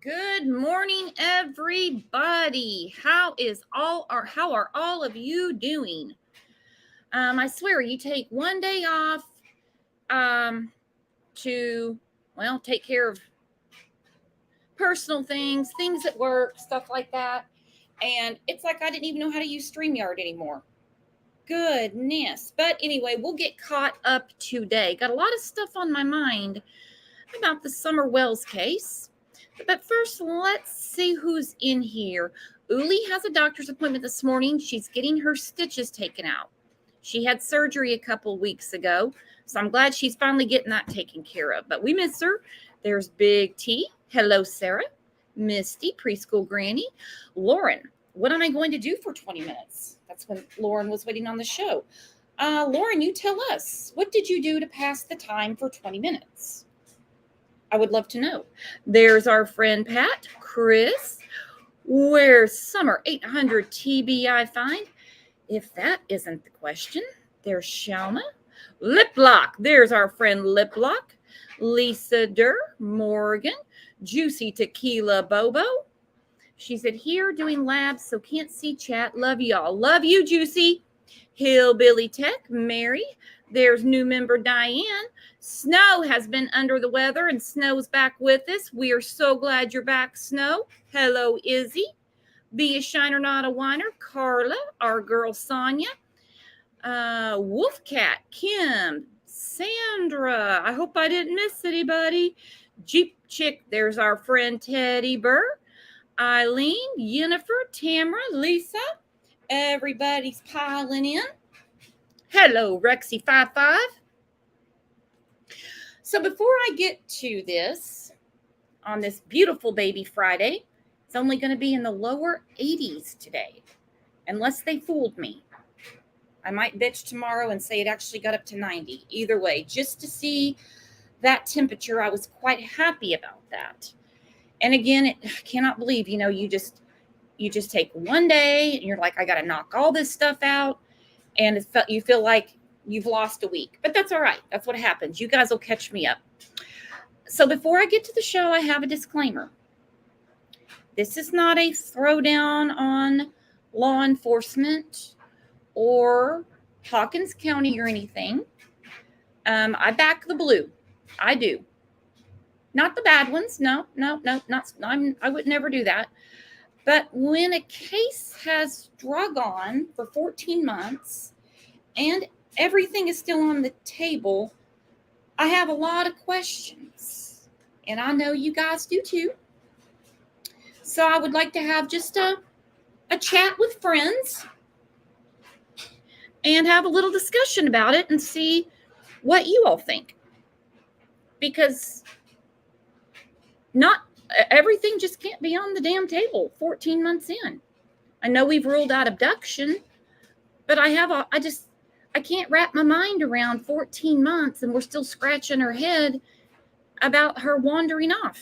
Good morning, everybody. How are all of you doing? I swear you take one day off to take care of personal things at work, stuff like that. And it's like I didn't even know how to use StreamYard anymore. Goodness. But anyway, we'll get caught up today. Got a lot of stuff on my mind about the Summer Wells case. But first, let's see who's in here. Uli has a doctor's appointment this morning. She's getting her stitches taken out. She had surgery a couple weeks ago, so I'm glad she's finally getting that taken care of. But we miss her. There's Big T. Hello, Sarah. Misty, preschool granny. Lauren, what am I going to do for 20 minutes? That's when Lauren was waiting on the show. Lauren, you tell us. What did you do to pass the time for 20 minutes? I would love to know. There's our friend Pat. Chris, where's Summer 800 TBI find? If that isn't the question. There's Shalma. Liplock. There's our friend Liplock. Lisa Durr. Morgan. Juicy Tequila Bobo. She said, here doing labs, so can't see chat. Love y'all. Love you, Juicy. Hillbilly Tech. Mary. There's new member Diane. Snow has been under the weather, and Snow's back with us. We are so glad you're back, Snow. Hello, Izzy. Be a shiner, not a whiner. Carla, our girl Sonia. Wolfcat, Kim, Sandra. I hope I didn't miss anybody. Jeep Chick, there's our friend Teddy Burr. Eileen, Yennefer, Tamara, Lisa. Everybody's piling in. Hello, Rexy55. So before I get to this, on this beautiful baby Friday, it's only going to be in the lower 80s today, unless they fooled me. I might bitch tomorrow and say it actually got up to 90. Either way, just to see that temperature, I was quite happy about that. And again, I cannot believe, you just take one day and you're like, I got to knock all this stuff out. And you feel like you've lost a week. But that's all right. That's what happens. You guys will catch me up. So before I get to the show, I have a disclaimer. This is not a throwdown on law enforcement or Hawkins County or anything. I back the blue. I do. Not the bad ones. No. I would never do that. But when a case has drug on for 14 months and everything is still on the table, I have a lot of questions. And I know you guys do too. So I would like to have just a chat with friends and have a little discussion about it and see what you all think. Because not everything just can't be on the damn table 14 months in. I know we've ruled out abduction, but I can't wrap my mind around 14 months and we're still scratching her head about her wandering off.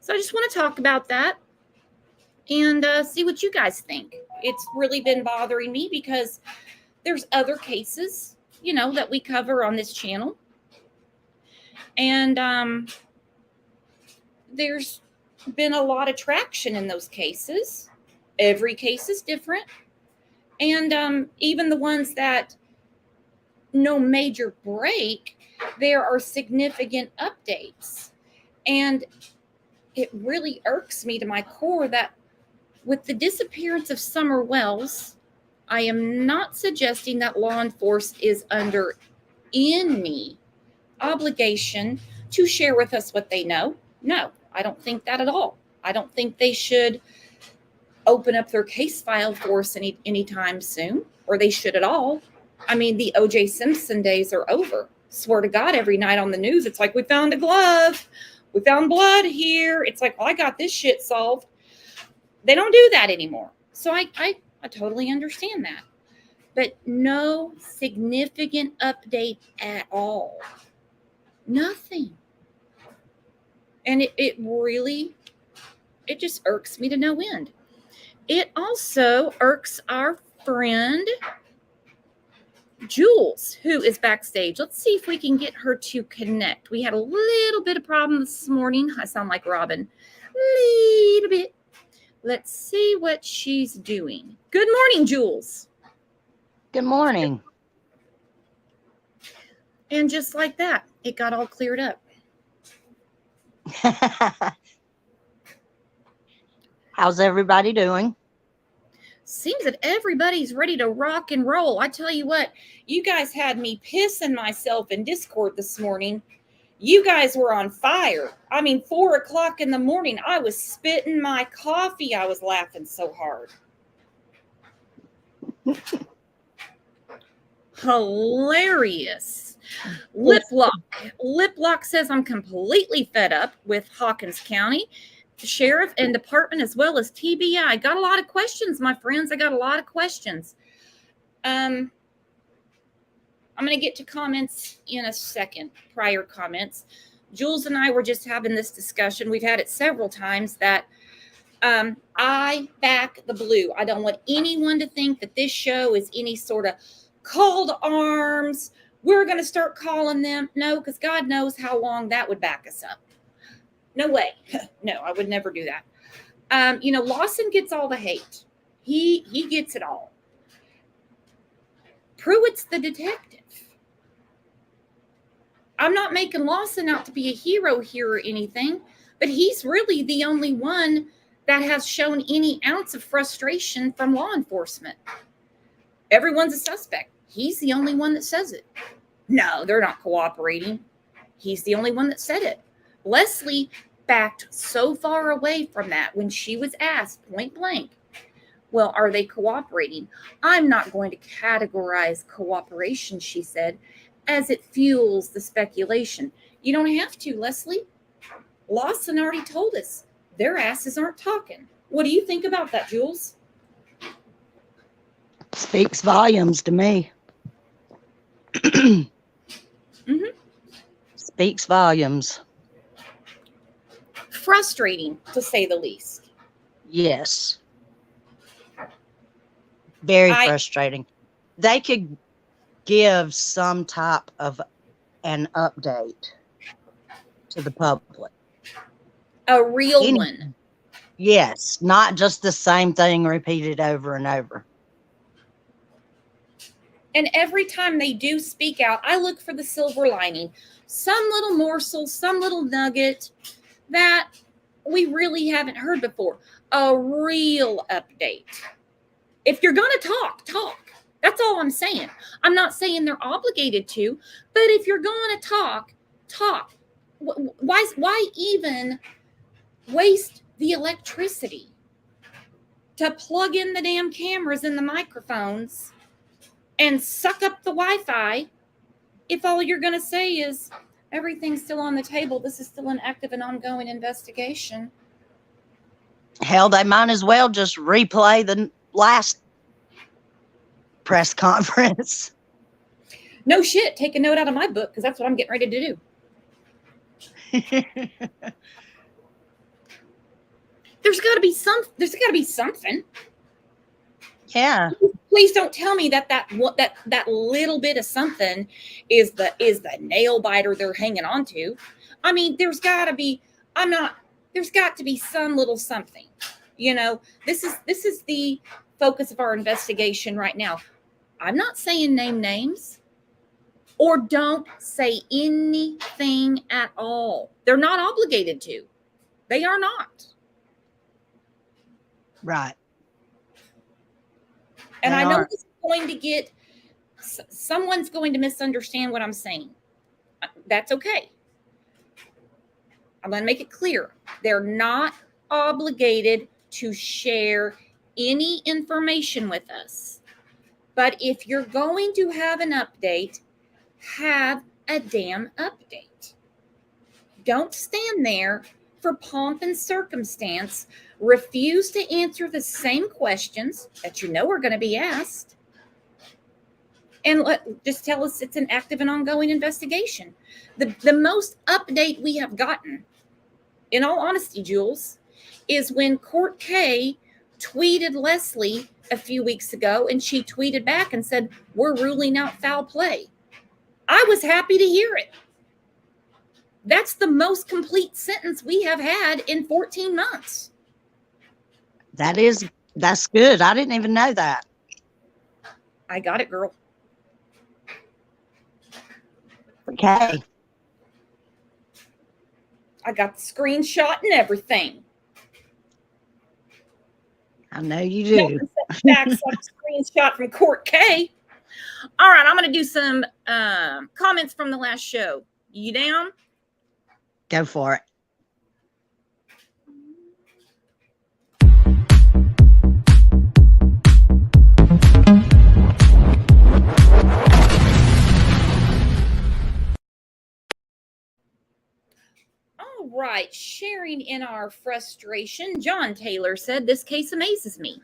So I just want to talk about that and see what you guys think. It's really been bothering me because there's other cases, that we cover on this channel. And there's been a lot of traction in those cases. Every case is different. And even the ones that no major break, there are significant updates. And it really irks me to my core that with the disappearance of Summer Wells, I am not suggesting that law enforcement is under any obligation to share with us what they know. No, I don't think that at all. I don't think they should open up their case file for us anytime soon, or they should at all. I mean, the O.J. Simpson days are over. Swear to God, every night on the news, it's like, we found a glove. We found blood here. It's like, well, I got this shit solved. They don't do that anymore. So I totally understand that. But no significant update at all. Nothing. And it just irks me to no end. It also irks our friend Jules, who is backstage. Let's see if we can get her to connect. We had a little bit of problem this morning. I sound like Robin. little bit. Let's see what she's doing. Good morning, Jules. Good morning. And just like that, it got all cleared up. How's everybody doing? Seems that everybody's ready to rock and roll. I tell you what, you guys had me pissing myself in Discord this morning. You guys were on fire. I mean, 4 o'clock in the morning, I was spitting my coffee. I was laughing so hard. Hilarious. Liplock says, I'm completely fed up with Hawkins County Sheriff and Department as well as TBI. I got a lot of questions, my friends. I got a lot of questions. I'm going to get to comments in a second, prior comments. Jules and I were just having this discussion. We've had it several times that I back the blue. I don't want anyone to think that this show is any sort of call to arms. We're going to start calling them. No, because God knows how long that would back us up. No way. No, I would never do that. Lawson gets all the hate. He gets it all. Pruitt's the detective. I'm not making Lawson out to be a hero here or anything, but he's really the only one that has shown any ounce of frustration from law enforcement. Everyone's a suspect. He's the only one that says it. No, they're not cooperating. He's the only one that said it. Leslie backed so far away from that when she was asked point blank, well, are they cooperating? I'm not going to categorize cooperation, she said, as it fuels the speculation. You don't have to, Leslie. Lawson already told us their asses aren't talking. What do you think about that, Jules? Speaks volumes to me. Mm-hmm. Speaks volumes. Frustrating, to say the least. Yes. Very frustrating. They could give some type of an update to the public. A real one. Yes, not just the same thing repeated over and over. And every time they do speak out, I look for the silver lining. Some little morsel, some little nugget that we really haven't heard before. A real update. If you're going to talk. That's all I'm saying. I'm not saying they're obligated to, but if you're going to talk. Why even waste the electricity to plug in the damn cameras and the microphones and suck up the Wi-Fi if all you're going to say is everything's still on the table? This is still an active and ongoing investigation. Hell, they might as well just replay the last press conference. No shit. Take a note out of my book because that's what I'm getting ready to do. There's got to be something. Yeah. Please don't tell me that little bit of something is the nail biter they're hanging on to. I mean, there's got to be some little something. This is the focus of our investigation right now. I'm not saying name names or don't say anything at all. They're not obligated to. They are not. Right. And I know this is going to get, someone's going to misunderstand what I'm saying. That's okay. I'm going to make it clear. They're not obligated to share any information with us. But if you're going to have an update, have a damn update. Don't stand there for pomp and circumstance. Refuse to answer the same questions that you know are going to be asked. And just tell us it's an active and ongoing investigation. The most update we have gotten, in all honesty, Jules, is when Court K tweeted Leslie a few weeks ago, and she tweeted back and said, we're ruling out foul play. I was happy to hear it. That's the most complete sentence we have had in 14 months. That's good. I didn't even know that. I got it, girl. Okay. I got the screenshot and everything. I know you do. Facts like a screenshot from Court K. All right, I'm going to do some comments from the last show. You down? Go for it. All right, sharing in our frustration, John Taylor said, this case amazes me.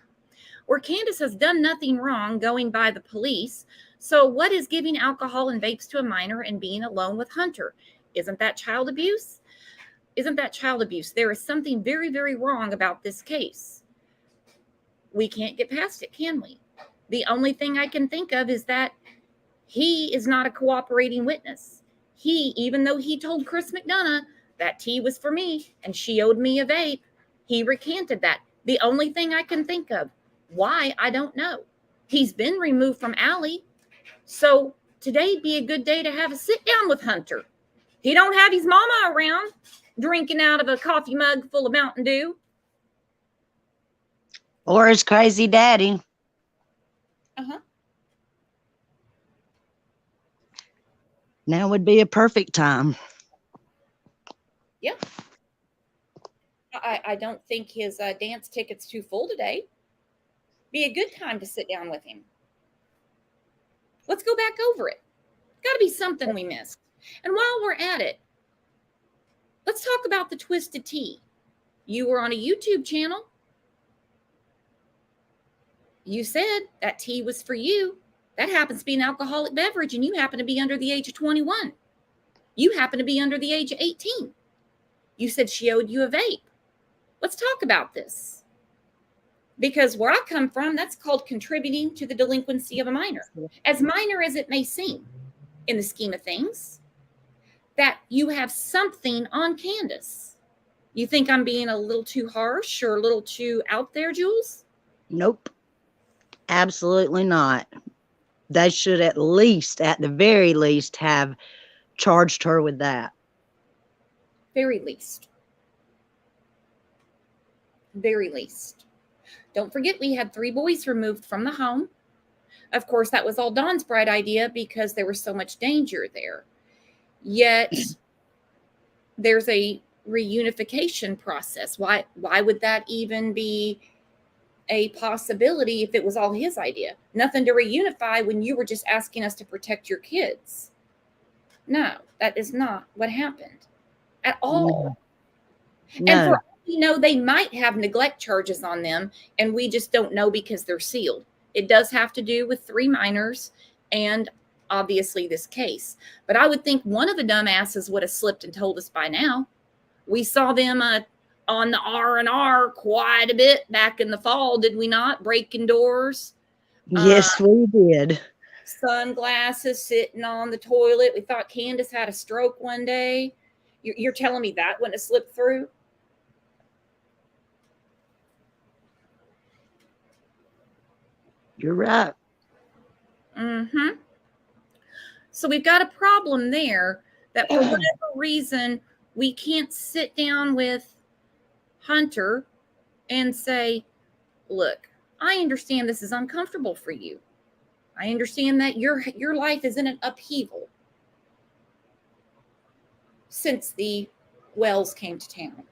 Where Candace has done nothing wrong going by the police, so what is giving alcohol and vapes to a minor and being alone with Hunter? Isn't that child abuse? Isn't that child abuse? There is something very, very wrong about this case. We can't get past it, can we? The only thing I can think of is that he is not a cooperating witness. He, even though he told Chris McDonough that tea was for me and she owed me a vape, he recanted that. The only thing I can think of. Why? I don't know. He's been removed from Allie. So today'd be a good day to have a sit down with Hunter. He don't have his mama around drinking out of a coffee mug full of Mountain Dew. Or his crazy daddy. Uh-huh. Now would be a perfect time. Yeah. I don't think his dance ticket's too full today. Be a good time to sit down with him. Let's go back over it. Got to be something we missed. And while we're at it, let's talk about the Twisted Tea. You were on a YouTube channel. You said that tea was for you. That happens to be an alcoholic beverage, and you happen to be under the age of 21. You happen to be under the age of 18. You said she owed you a vape. Let's talk about this. Because where I come from, that's called contributing to the delinquency of a minor. As minor as it may seem in the scheme of things, that you have something on Candace. You think I'm being a little too harsh or a little too out there, Jules? Nope. Absolutely not. They should at the very least, have charged her with that. Very least. Very least. Don't forget, we had 3 boys removed from the home. Of course, that was all Don's bright idea because there was so much danger there. Yet, there's a reunification process. Why would that even be a possibility if it was all his idea? Nothing to reunify when you were just asking us to protect your kids. No, that is not what happened at all. No. And for all we know, they might have neglect charges on them, and we just don't know because they're sealed. It does have to do with 3 minors and obviously this case. But I would think one of the dumbasses would have slipped and told us by now. We saw them on the R&R quite a bit back in the fall, did we not? Breaking doors. Yes, we did. Sunglasses, sitting on the toilet. We thought Candace had a stroke one day. You're telling me that wouldn't have slipped through? You're right. Mm-hmm. So we've got a problem there that for whatever reason, we can't sit down with Hunter and say, look, I understand this is uncomfortable for you. I understand that your life is in an upheaval since the Wells came to town.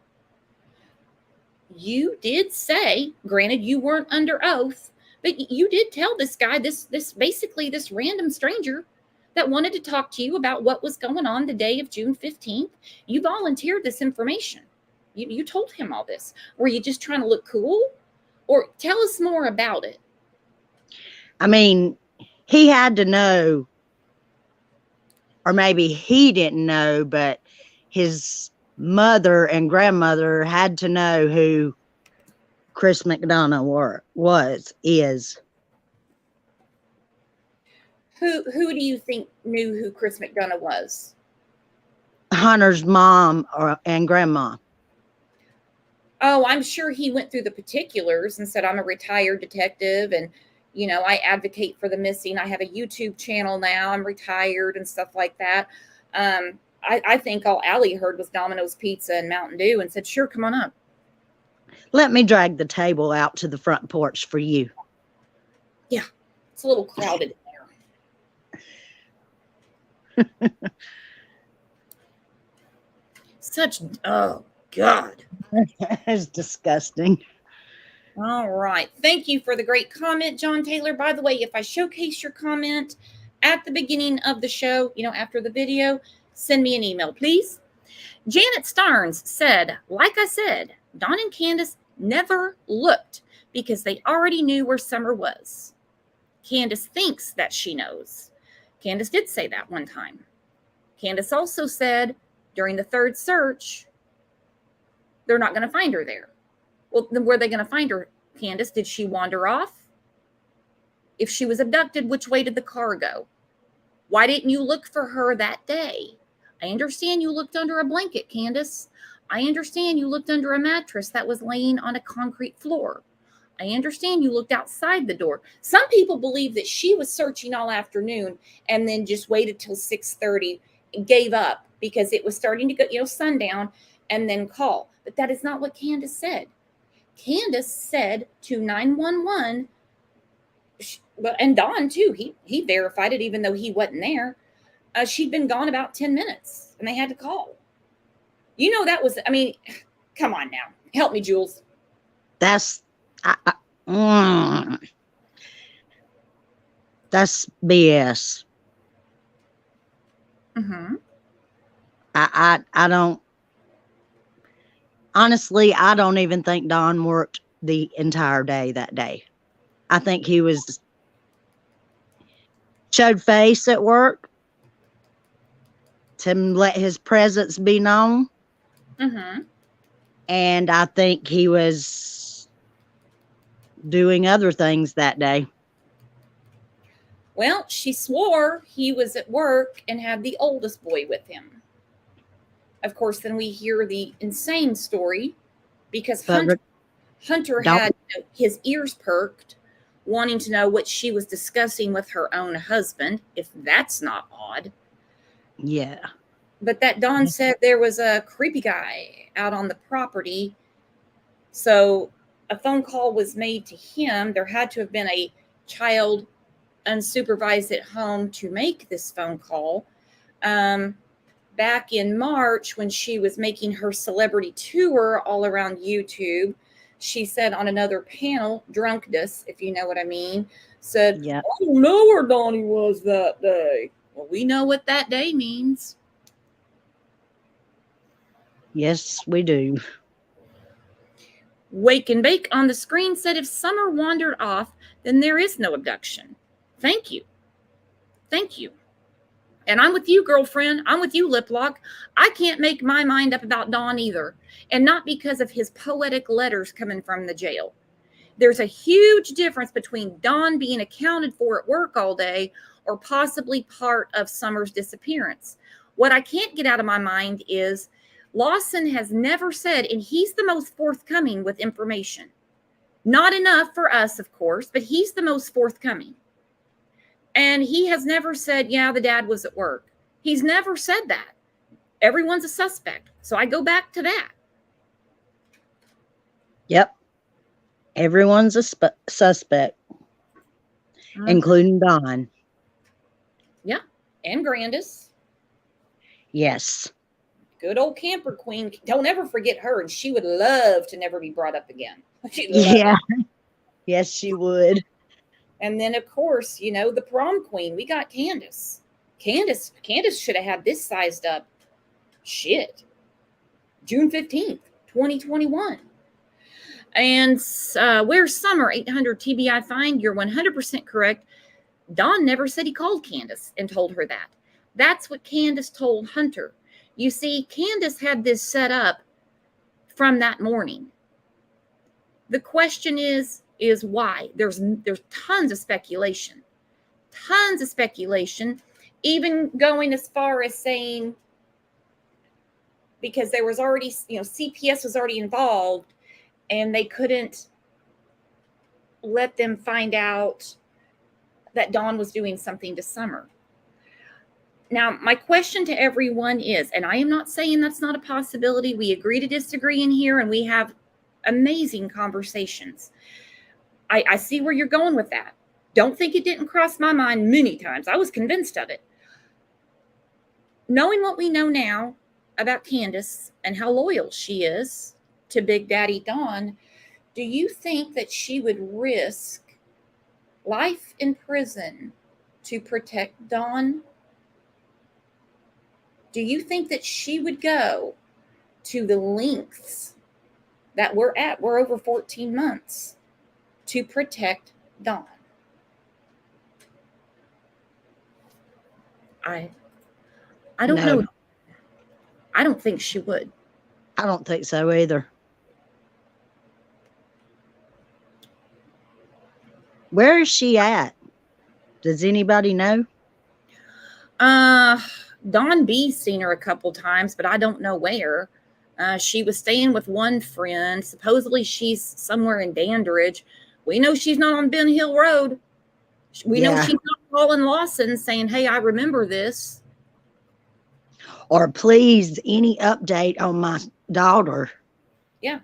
You did say, granted you weren't under oath, but you did tell this guy, this basically this random stranger that wanted to talk to you about what was going on the day of June 15th. You volunteered this information. You told him all this. Were you just trying to look cool? Or tell us more about it. I mean, he had to know, or maybe he didn't know, but his mother and grandmother had to know who Chris McDonough is. Who do you think knew who Chris McDonough was? Hunter's mom and grandma. Oh, I'm sure he went through the particulars and said, I'm a retired detective and, you know, I advocate for the missing. I have a YouTube channel now. I'm retired and stuff like that. I think all Allie heard was Domino's Pizza and Mountain Dew and said, sure, come on up. Let me drag the table out to the front porch for you. Yeah, it's a little crowded in there. Such, oh, God. It's disgusting. All right. Thank you for the great comment, John Taylor. By the way, if I showcase your comment at the beginning of the show, you know, after the video, send me an email, please. Janet Starnes said, like I said, Dawn and Candace never looked because they already knew where Summer was. Candace thinks that she knows. Candace did say that one time. Candace also said during the third search, they're not going to find her there. Well, then where are they going to find her, Candace? Did she wander off? If she was abducted, which way did the car go? Why didn't you look for her that day? I understand you looked under a blanket, Candace. I understand you looked under a mattress that was laying on a concrete floor. I understand you looked outside the door. Some people believe that she was searching all afternoon and then just waited till 6:30 and gave up because it was starting to go, you know, sundown, and then call. But that is not what Candace said. Candace said to 911, and Don too, he verified it even though he wasn't there. She'd been gone about 10 minutes and they had to call. You know, that was, I mean, come on now. Help me, Jules. That's that's BS. Mm-hmm. I don't, honestly, I don't even think Don worked the entire day that day. I think he was showed face at work to let his presence be known. Mm-hmm. And I think he was doing other things that day. Well, she swore he was at work and had the oldest boy with him. Of course, then we hear the insane story because Hunter had his ears perked, wanting to know what she was discussing with her own husband, if that's not odd. Yeah. But that Don said there was a creepy guy out on the property. So a phone call was made to him. There had to have been a child unsupervised at home to make this phone call. Back in March, when she was making her celebrity tour all around YouTube, she said on another panel, Drunkness, if you know what I mean, said, Yeah. I don't know where Donnie was that day. Well, we know what that day means. Yes, we do. Wake and Bake on the screen said if Summer wandered off, then there is no abduction. Thank you. Thank you. And I'm with you, girlfriend. I'm with you, Liplock. I can't make my mind up about Don either. And not because of his poetic letters coming from the jail. There's a huge difference between Don being accounted for at work all day or possibly part of Summer's disappearance. What I can't get out of my mind is Lawson has never said, and he's the most forthcoming with information. Not enough for us, of course, but he's the most forthcoming. And he has never said, yeah, the dad was at work. He's never said that. Everyone's a suspect. So I go back to that. Yep. Everyone's a suspect, including Don. Yeah. And Grandis. Yes. Good old camper queen. Don't ever forget her. And she would love to never be brought up again. Yeah. Yes, she would. And then, of course, you know, the prom queen. We got Candace. Candace should have had this sized up. Shit. June 15th, 2021. And where's Summer? 800 TBI find. You're 100% correct. Don never said he called Candace and told her that. That's what Candace told Hunter. You see, Candace had this set up from that morning. The question is why? There's tons of speculation. Even going as far as saying because there was already, CPS was already involved, and they couldn't let them find out that Dawn was doing something to Summer. Now, my question to everyone is, and I am not saying that's not a possibility. We agree to disagree in here, and we have amazing conversations. I see where you're going with that. Don't think it didn't cross my mind many times. I was convinced of it. Knowing what we know now about Candace and how loyal she is to Big Daddy Don, do you think that she would risk life in prison to protect Don? Do you think that she would go to the lengths that we're at? We're over 14 months to protect Don. I don't know. I don't think she would. I don't think so either. Where is she at? Does anybody know? Don B's seen her a couple times, but I don't know where. She was staying with one friend. Supposedly she's somewhere in Dandridge. We know she's not on Ben Hill Road. We know she's not calling Lawson saying, hey, I remember this. Or please, any update on my daughter. Yeah.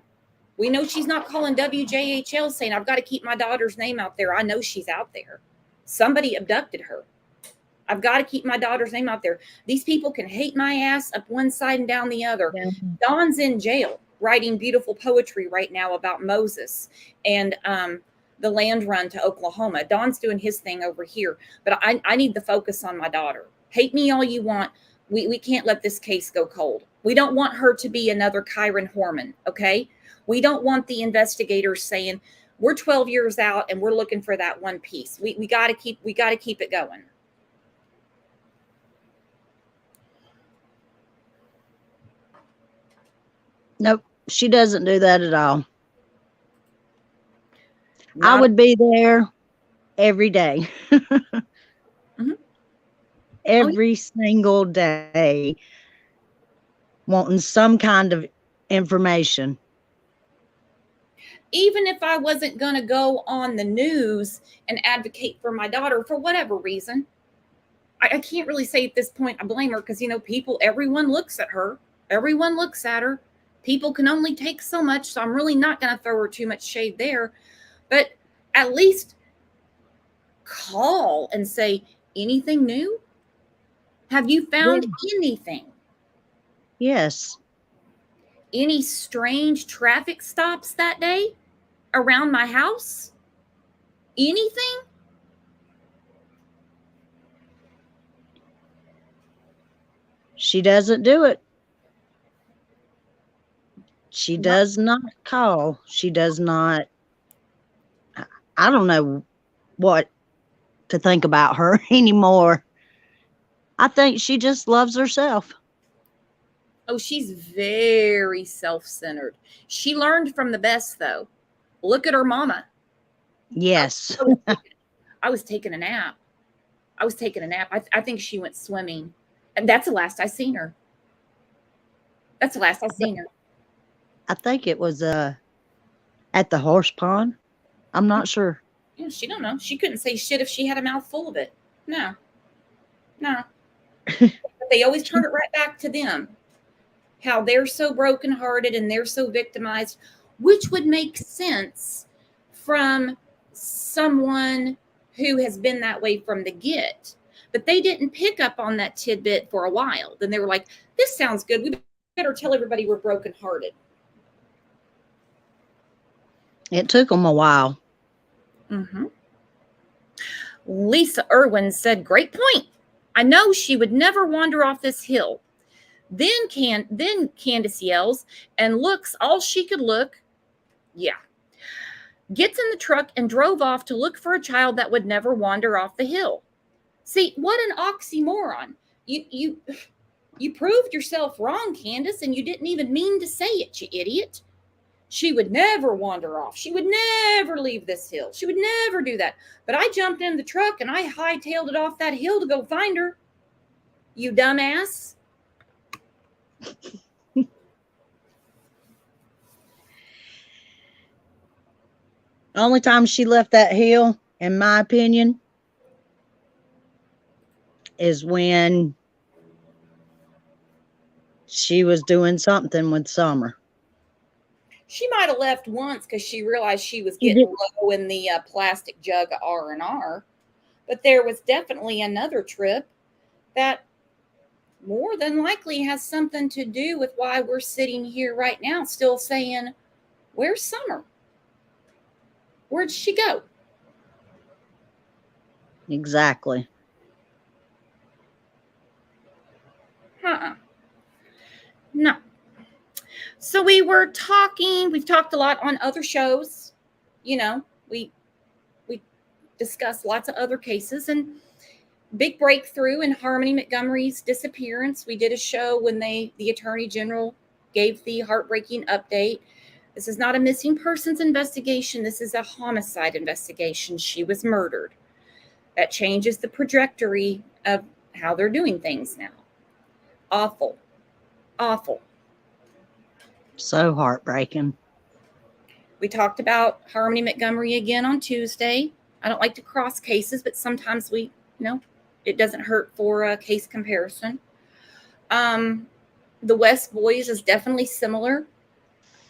We know she's not calling WJHL saying, I've got to keep my daughter's name out there. I know she's out there. Somebody abducted her. I've got to keep my daughter's name out there. These people can hate my ass up one side and down the other. Yeah. Dawn's in jail writing beautiful poetry right now about Moses and the land run to Oklahoma. Dawn's doing his thing over here. But I need the focus on my daughter. Hate me all you want. We can't let this case go cold. We don't want her to be another Kyron Horman, okay? We don't want the investigators saying, we're 12 years out and we're looking for that one piece. We got to keep it going. Nope, she doesn't do that at all. I would be there every day. Mm-hmm. Every single day, wanting some kind of information. Even if I wasn't going to go on the news and advocate for my daughter for whatever reason, I can't really say at this point I blame her because, everyone looks at her. Everyone looks at her. People can only take so much, so I'm really not going to throw her too much shade there. But at least call and say, anything new? Have you found anything? Yes. Any strange traffic stops that day around my house? Anything? She doesn't do it. She does not call. She does not. I don't know what to think about her anymore. I think she just loves herself. Oh, she's very self-centered. She learned from the best, though. Look at her mama. Yes. I was taking a nap. I think she went swimming. And that's the last I seen her. I think it was at the horse pond. I'm not sure. Yeah, she don't know. She couldn't say shit if she had a mouth full of it. No. But they always turn it right back to them. How they're so brokenhearted and they're so victimized, which would make sense from someone who has been that way from the get. But they didn't pick up on that tidbit for a while. Then they were like, this sounds good. We better tell everybody we're brokenhearted. It took them a while. Mm-hmm. Lisa Irwin said, great point. I know she would never wander off this hill. Then Candace yells and looks all she could look. Yeah. Gets in the truck and drove off to look for a child that would never wander off the hill. See, what an oxymoron. You proved yourself wrong, Candace, and you didn't even mean to say it, you idiot. She would never wander off. She would never leave this hill. She would never do that. But I jumped in the truck and I hightailed it off that hill to go find her. You dumbass. Only time she left that hill, in my opinion, is when she was doing something with Summer. She might have left once because she realized she was She getting did. low in the plastic jug of R&R. But there was definitely another trip that more than likely has something to do with why we're sitting here right now still saying, where's Summer? Where'd she go? Exactly. No. So we've talked a lot on other shows. You know, we discussed lots of other cases, and big breakthrough in Harmony Montgomery's disappearance. We did a show when the Attorney General gave the heartbreaking update. This is not a missing persons investigation. This is a homicide investigation. She was murdered. That changes the trajectory of how they're doing things now. Awful. Awful. So heartbreaking. We talked about Harmony Montgomery again on Tuesday. I don't like to cross cases, but sometimes it doesn't hurt for a case comparison. The West Boys is definitely similar.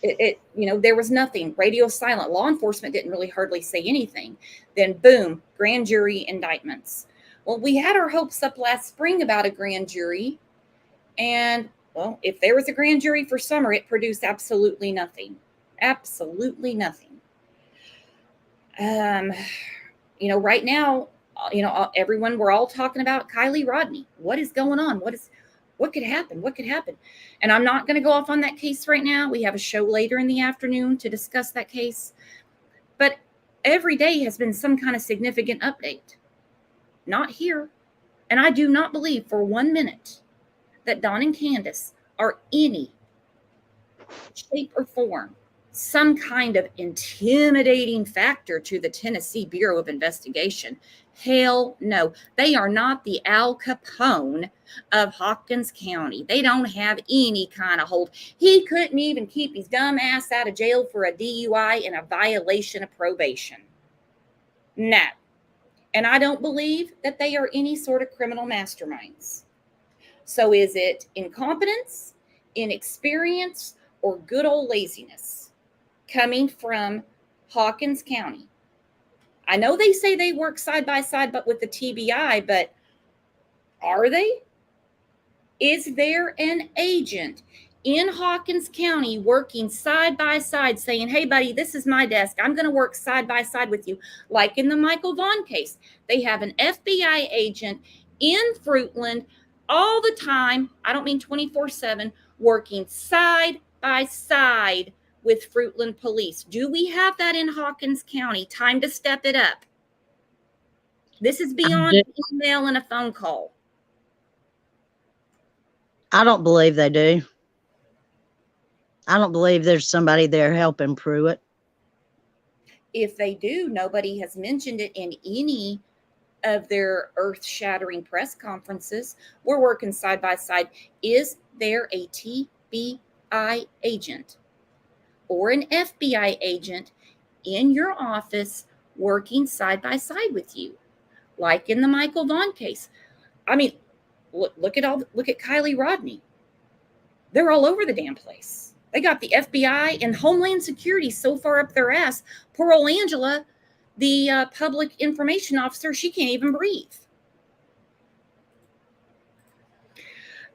There was nothing. Radio silent. Law enforcement didn't really hardly say anything. Then boom, grand jury indictments. Well, we had our hopes up last spring about a grand jury, and well, if there was a grand jury for Summer, it produced absolutely nothing. Absolutely nothing. Right now, everyone, we're all talking about Kylie Rodney. What is going on? What could happen? What could happen? And I'm not going to go off on that case right now. We have a show later in the afternoon to discuss that case. But every day has been some kind of significant update. Not here. And I do not believe for 1 minute that Don and Candace are any shape or form some kind of intimidating factor to the Tennessee Bureau of Investigation. Hell no. They are not the Al Capone of Hawkins County. They don't have any kind of hold. He couldn't even keep his dumb ass out of jail for a DUI and a violation of probation. No. And I don't believe that they are any sort of criminal masterminds. So is it incompetence, inexperience, or good old laziness coming from Hawkins County? I know they say they work side by side but with the TBI, but are they? Is there an agent in Hawkins County working side by side saying, hey, buddy, this is my desk. I'm going to work side by side with you. Like in the Michael Vaughn case, they have an FBI agent in Fruitland all the time. I don't mean 24/7, working side by side with Fruitland police. Do we have that in Hawkins County? Time to step it up. This is beyond email and a phone call. I don't believe they do. I don't believe there's somebody there helping Pruitt. If they do, nobody has mentioned it in any of their earth-shattering press conferences. We're working side by side. Is there a TBI agent or an FBI agent in your office working side by side with you? Like in the Michael Vaughn case. I mean, look at Kylie Rodney. They're all over the damn place. They got the FBI and Homeland Security so far up their ass. Poor old Angela, the public information officer, she can't even breathe.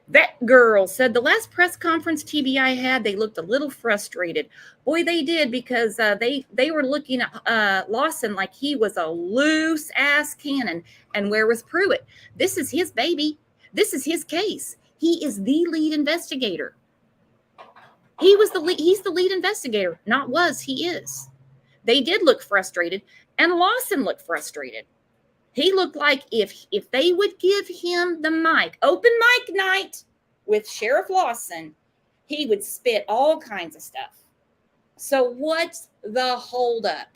That girl said the last press conference TBI had, they looked a little frustrated. Boy, they did, because they were looking at Lawson like he was a loose ass cannon. And where was Pruitt? This is his baby. This is his case. He is the lead investigator. He's the lead investigator. Not was, he is. They did look frustrated, and Lawson looked frustrated. He looked like if they would give him the mic, open mic night with Sheriff Lawson, he would spit all kinds of stuff. So what's the holdup?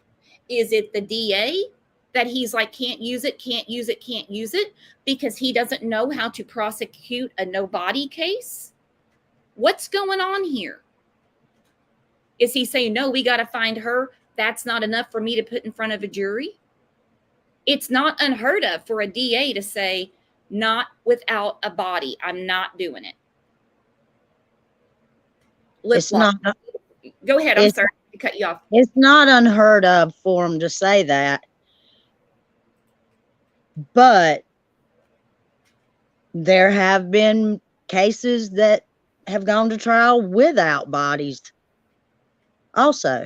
Is it the DA that he's like, can't use it because he doesn't know how to prosecute a no-body case? What's going on here? Is he saying, no, we got to find her? That's not enough for me to put in front of a jury. It's not unheard of for a DA to say, not without a body. I'm not doing it. It's not. Go ahead. I'm sorry to cut you off. It's not unheard of for them to say that. But there have been cases that have gone to trial without bodies also.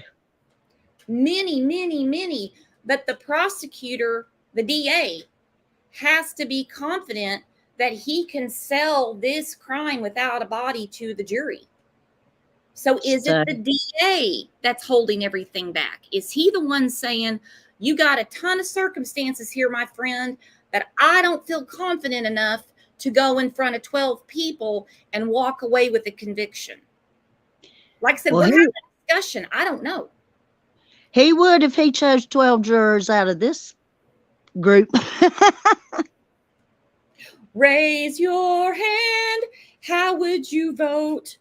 Many. But the prosecutor, the DA, has to be confident that he can sell this crime without a body to the jury. So is it the DA that's holding everything back? Is he the one saying, you got a ton of circumstances here, my friend, that I don't feel confident enough to go in front of 12 people and walk away with a conviction? Like I said, we're having a discussion. I don't know. He would if he chose 12 jurors out of this group. Raise your hand. How would you vote?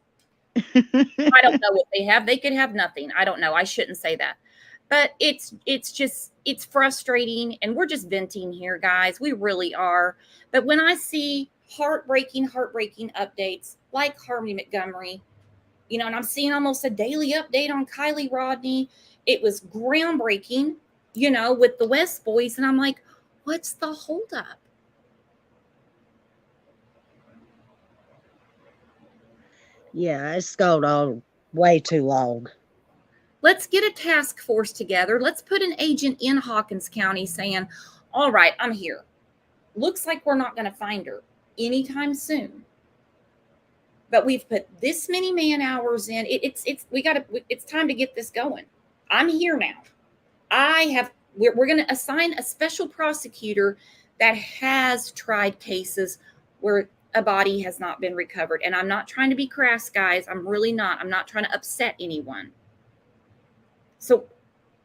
I don't know what they have. They could have nothing. I don't know. I shouldn't say that. But it's frustrating, and we're just venting here, guys. We really are. But when I see heartbreaking updates like Harmony Montgomery, and I'm seeing almost a daily update on Kylie Rodney. It was groundbreaking, with the West Boys. And I'm like, what's the holdup? Yeah, it's gone on way too long. Let's get a task force together. Let's put an agent in Hawkins County saying, all right, I'm here. Looks like we're not going to find her anytime soon. But we've put this many man hours in. It's time to get this going. I'm here now. We're going to assign a special prosecutor that has tried cases where a body has not been recovered. And I'm not trying to be crass, guys. I'm really not. I'm not trying to upset anyone. So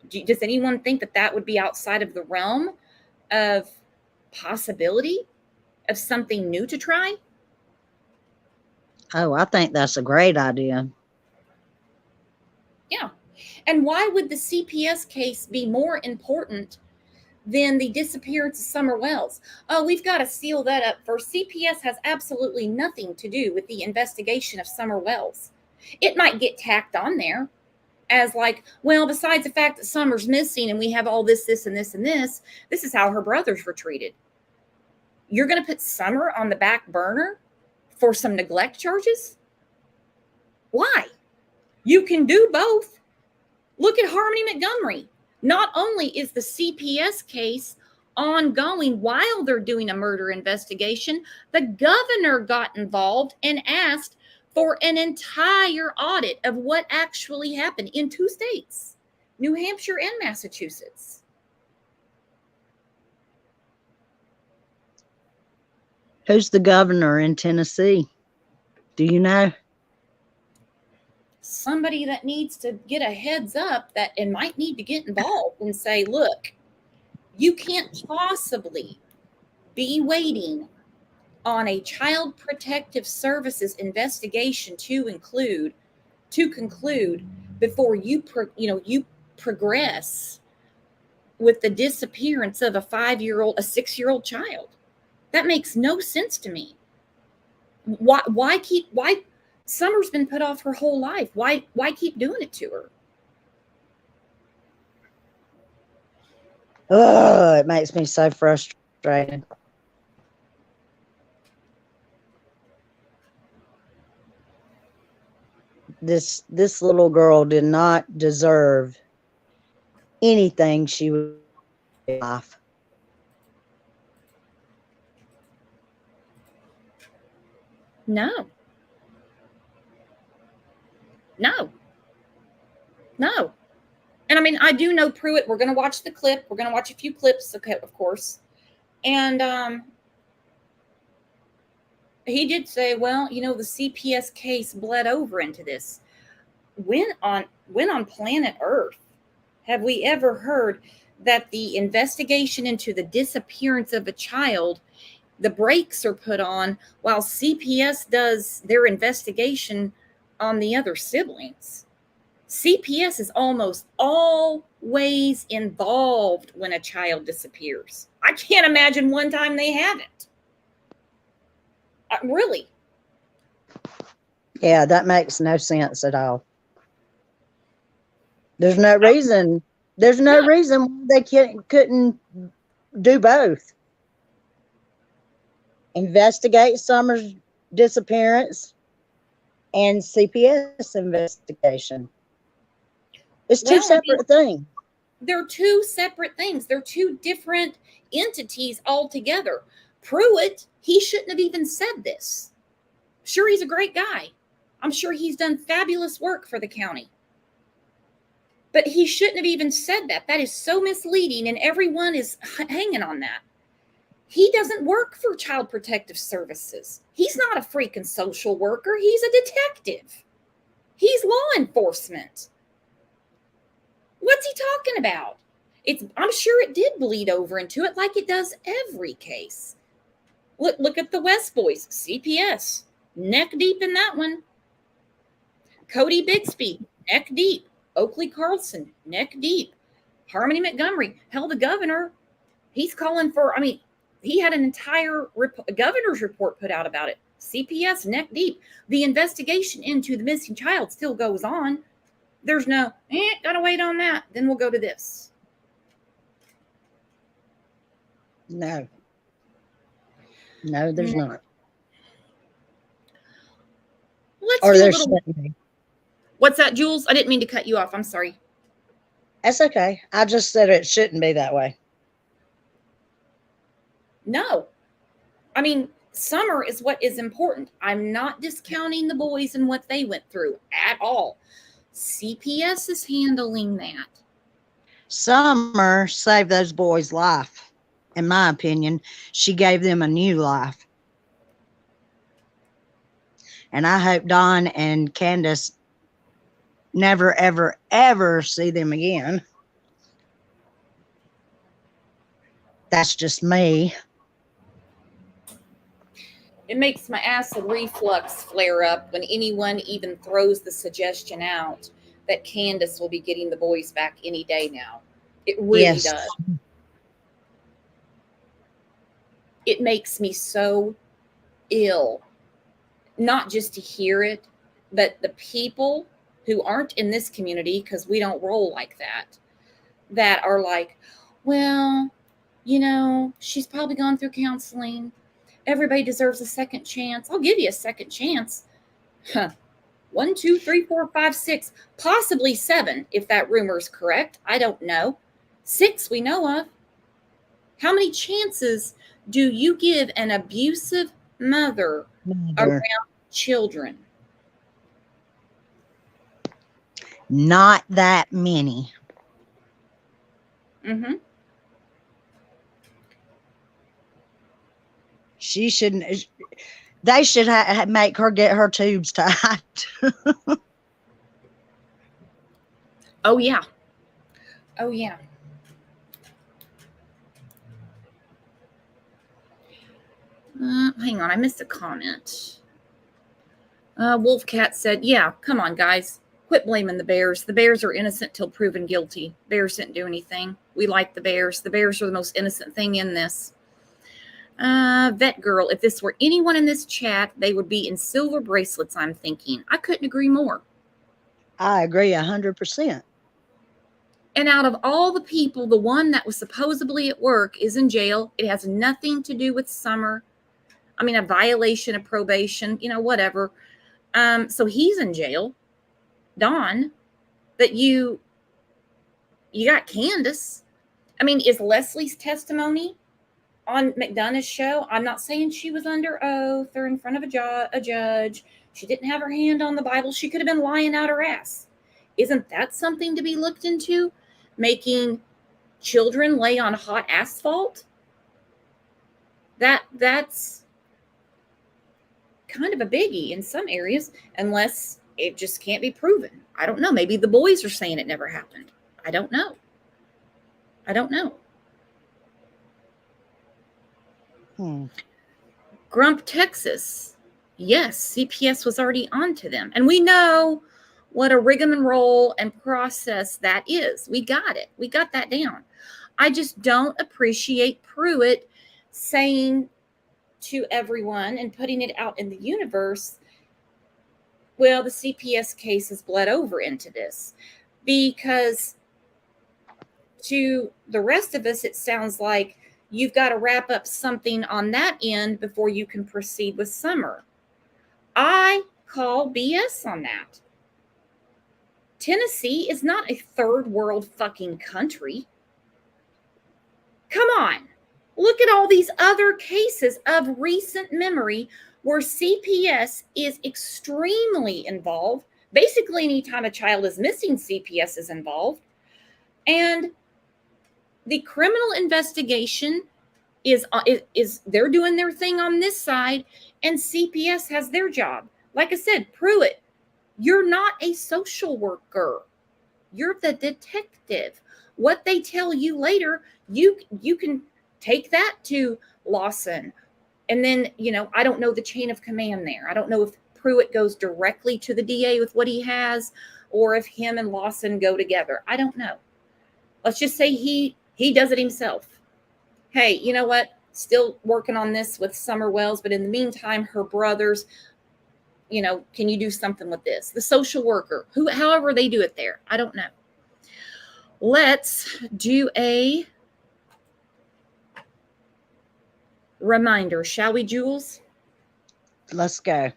does anyone think that would be outside of the realm of possibility of something new to try? Oh, I think that's a great idea. Yeah. And why would the CPS case be more important than the disappearance of Summer Wells? Oh, we've got to seal that up first. CPS has absolutely nothing to do with the investigation of Summer Wells. It might get tacked on there as like, well, besides the fact that Summer's missing and we have all this and this, this is how her brothers were treated. You're going to put Summer on the back burner for some neglect charges? Why? You can do both. Look at Harmony Montgomery. Not only is the CPS case ongoing while they're doing a murder investigation, the governor got involved and asked for an entire audit of what actually happened in 2 states, New Hampshire and Massachusetts. Who's the governor in Tennessee? Do you know? Somebody that needs to get a heads up and might need to get involved and say, look, you can't possibly be waiting on a Child Protective Services investigation to conclude before you progress with the disappearance of a 6-year-old child. That makes no sense to me. Why Summer's been put off her whole life. Why keep doing it to her? Oh, it makes me so frustrated. This little girl did not deserve anything she would in life. No. And I mean, I do know Pruitt. We're going to watch the clip. We're going to watch a few clips, okay, of course. And he did say, well, the CPS case bled over into this. When on planet Earth have we ever heard that the investigation into the disappearance of a child, the brakes are put on while CPS does their investigation on the other siblings? CPS is almost always involved when a child disappears. I can't imagine one time they haven't. Really. Yeah, that makes no sense at all. There's no reason. There's no No. reason they couldn't do both. Investigate Summer's disappearance and CPS investigation. It's two Well, I mean, separate things. they're two separate things. They're two different entities altogether. Pruitt, he shouldn't have even said this. Sure, he's a great guy. I'm sure he's done fabulous work for the county. But he shouldn't have even said that. That is so misleading, and everyone is hanging on that. He doesn't work for Child Protective Services. He's not a freaking social worker. He's a detective. He's law enforcement. What's he talking about? I'm sure it did bleed over into it like it does every case. Look at the West Boys, CPS, neck deep in that one. Cody Bixby, neck deep. Oakley Carlson, neck deep. Harmony Montgomery, hell, the governor, he's calling for, he had an entire governor's report put out about it. CPS, neck deep. The investigation into the missing child still goes on. There's no, gotta wait on that. Then we'll go to this. No. No, there's not. Let's Or do a there little. shouldn't be. What's that, Jules? I didn't mean to cut you off. I'm sorry. That's okay. I just said it shouldn't be that way. No. Summer is what is important. I'm not discounting the boys and what they went through at all. CPS is handling that. Summer saved those boys' life. In my opinion, she gave them a new life. And I hope Don and Candace never, ever, ever see them again. That's just me. It makes my acid reflux flare up when anyone even throws the suggestion out that Candace will be getting the boys back any day now. It really does. It makes me so ill, not just to hear it, but the people who aren't in this community, because we don't roll like that are like, well, she's probably gone through counseling. Everybody deserves a second chance. I'll give you a second chance. 1, 2, 3, 4, 5, 6, possibly 7, if that rumor is correct. I don't know. 6 we know of. How many chances do you give an abusive mother around children? Not that many. Mm-hmm. She shouldn't. They should make her get her tubes tied. Oh, yeah. Oh, yeah. Hang on, I missed a comment. Wolfcat said, yeah, come on, guys. Quit blaming the Bears. The Bears are innocent till proven guilty. Bears didn't do anything. We like the Bears. The Bears are the most innocent thing in this. Vet Girl, if this were anyone in this chat, they would be in silver bracelets, I'm thinking. I couldn't agree more. I agree 100%. And out of all the people, the one that was supposedly at work is in jail. It has nothing to do with Summer. A violation of probation, whatever. So he's in jail. Dawn, but you got Candace. Is Leslie's testimony on McDonough's show? I'm not saying she was under oath or in front of a judge. She didn't have her hand on the Bible. She could have been lying out her ass. Isn't that something to be looked into? Making children lay on hot asphalt? That's kind of a biggie in some areas, unless it just can't be proven. I don't know. Maybe the boys are saying it never happened. I don't know. Grump, Texas. Yes, CPS was already on to them. And we know what a rigmarole and process that is. We got it. We got that down. I just don't appreciate Pruitt saying to everyone and putting it out in the universe, well, the CPS case has bled over into this. Because to the rest of us, it sounds like you've got to wrap up something on that end before you can proceed with Summer. I call BS on that. Tennessee is not a third world fucking country. Come on. Look at all these other cases of recent memory where CPS is extremely involved. Basically, anytime a child is missing, CPS is involved. And the criminal investigation is they're doing their thing on this side, and CPS has their job. Like I said, Pruitt, you're not a social worker. You're the detective. What they tell you later, you can take that to Lawson. And then, I don't know the chain of command there. I don't know if Pruitt goes directly to the DA with what he has, or if him and Lawson go together. I don't know. Let's just say he does it himself. Hey, you know what? Still working on this with Summer Wells, but in the meantime, her brothers, can you do something with this? The social worker, however they do it there. I don't know. Let's do a reminder, shall we, Jules? Let's go.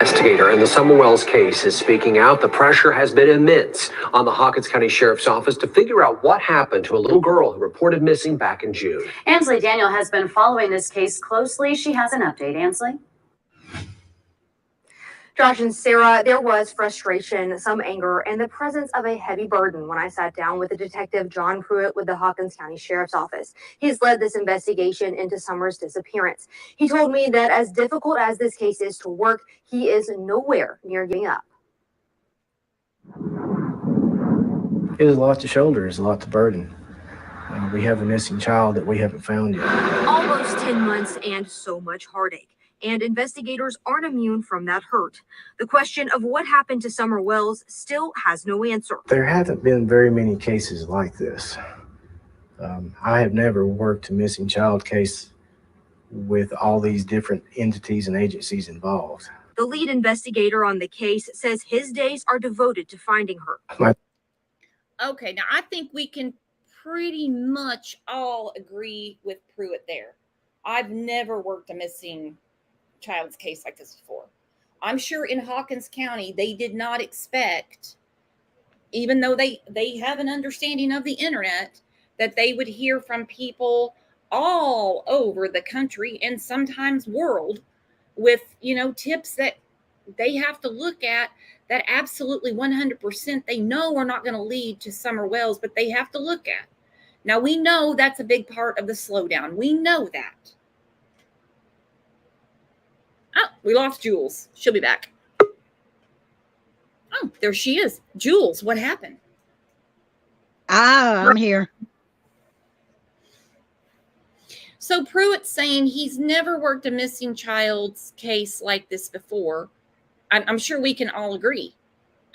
Investigator in the Summer Wells case is speaking out. The pressure has been immense on the Hawkins County Sheriff's Office to figure out what happened to a little girl who reported missing back in June. Ansley Daniel has been following this case closely. She has an update. Ansley? Josh and Sarah, there was frustration, some anger, and the presence of a heavy burden when I sat down with the detective John Pruitt with the Hawkins County Sheriff's Office. He's led this investigation into Summer's disappearance. He told me that as difficult as this case is to work, he is nowhere near giving up. It is a lot to shoulder, it's a lot to burden. We have a missing child that we haven't found yet. Almost 10 months and so much heartache. And investigators aren't immune from that hurt. The question of what happened to Summer Wells still has no answer. There haven't been very many cases like this. I have never worked a missing child case with all these different entities and agencies involved. The lead investigator on the case says his days are devoted to finding her. Okay, now I think we can pretty much all agree with Pruitt there. I've never worked a missing child's case like this before. I'm sure in Hawkins County, they did not expect, even though they have an understanding of the internet, that they would hear from people all over the country and sometimes world with, tips that they have to look at that absolutely 100% they know are not going to lead to Summer Wells, but they have to look at. Now, we know that's a big part of the slowdown. We know that. Oh, we lost Jules. She'll be back. Oh, there she is. Jules, what happened? I'm here. So Pruitt's saying he's never worked a missing child's case like this before. I'm sure we can all agree.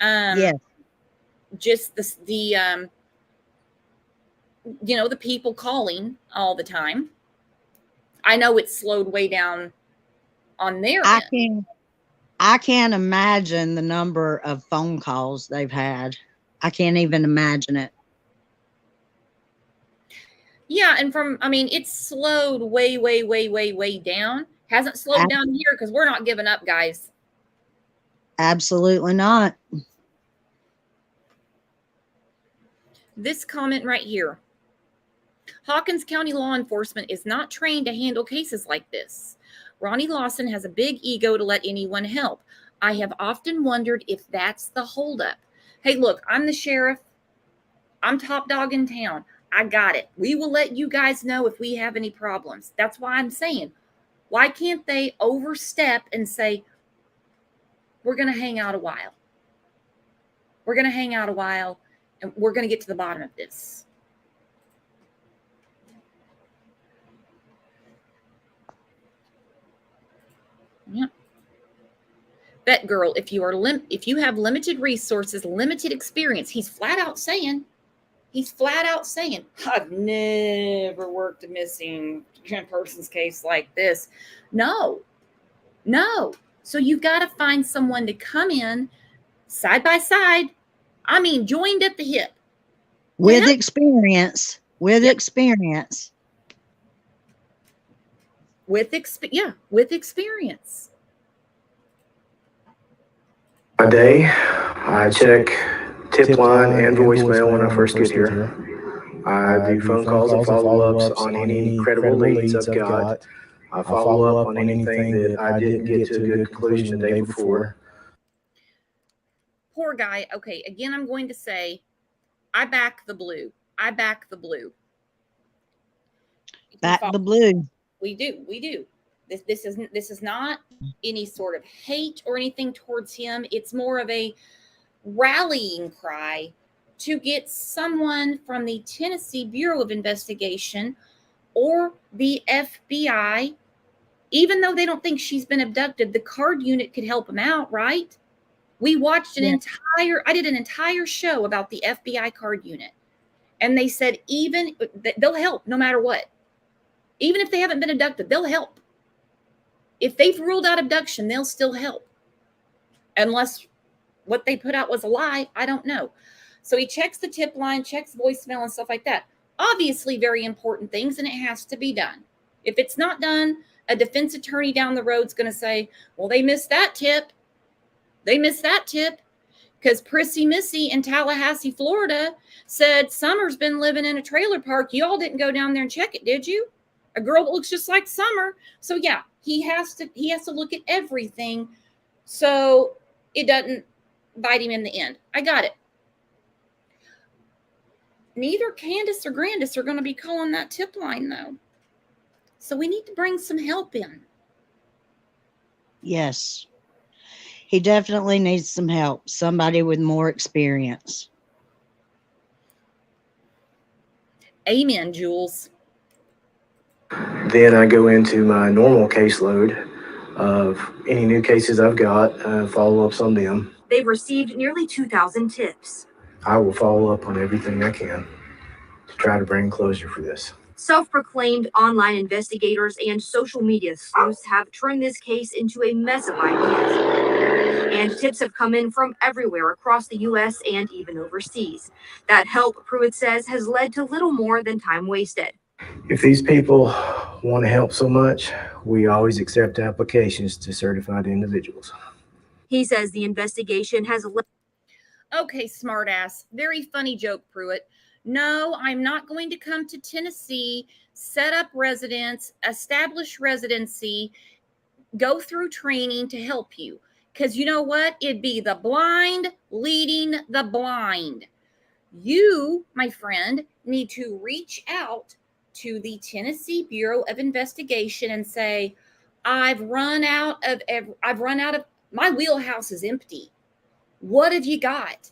Yes. Just the people calling all the time. I know it's slowed way down on their end. I can't imagine the number of phone calls they've had. I can't even imagine it. Yeah, and it's slowed way, way, way, way, way down. Hasn't slowed down here because we're not giving up, guys. Absolutely not. This comment right here. Hawkins County law enforcement is not trained to handle cases like this. Ronnie Lawson has a big ego to let anyone help. I have often wondered if that's the holdup. Hey, look, I'm the sheriff. I'm top dog in town. I got it. We will let you guys know if we have any problems. That's why I'm saying, why can't they overstep and say, we're going to hang out a while. We're going to hang out a while, and we're going to get to the bottom of this. Yep. Bet girl, if you have limited resources, limited experience, he's flat out saying, I've never worked a missing person's case like this. No. So you've got to find someone to come in side by side. I mean, joined at the hip. With experience. With experience. With experience. A day, I check tip line and voicemail when I first get here. I do phone calls and follow-ups on any credible leads I've got. I follow up on anything that I didn't get to a good conclusion the day before. Poor guy. Okay, again, I'm going to say, I back the blue. Back the blue. We do. This is not any sort of hate or anything towards him. It's more of a rallying cry to get someone from the Tennessee Bureau of Investigation or the FBI, even though they don't think she's been abducted, the card unit could help them out, right? We watched I did an entire show about the FBI card unit. And they said they'll help no matter what. Even if they haven't been abducted, they'll help. If they've ruled out abduction, they'll still help. Unless what they put out was a lie, I don't know. So he checks the tip line, checks voicemail and stuff like that. Obviously very important things, and it has to be done. If it's not done, a defense attorney down the road is going to say, well, they missed that tip. Because Prissy Missy in Tallahassee, Florida said Summer's been living in a trailer park. You all didn't go down there and check it, did you? A girl that looks just like Summer. So yeah, he has to look at everything so it doesn't bite him in the end. I got it. Neither Candace or Grandis are going to be calling that tip line though. So we need to bring some help in. Yes. He definitely needs some help. Somebody with more experience. Amen, Jules. Then I go into my normal caseload of any new cases I've got, follow-ups on them. They've received nearly 2,000 tips. I will follow up on everything I can to try to bring closure for this. Self-proclaimed online investigators and social media sleuths have turned this case into a mess of ideas. And tips have come in from everywhere across the U.S. and even overseas. That help, Pruitt says, has led to little more than time wasted. If these people want to help so much, we always accept applications to certified individuals. He says the investigation has led. Okay, smartass. Very funny joke, Pruitt. No, I'm not going to come to Tennessee, set up residence, establish residency, go through training to help you. Because you know what? It'd be the blind leading the blind. You, my friend, need to reach out to the Tennessee Bureau of Investigation and say, I've run out of, my wheelhouse is empty. What have you got?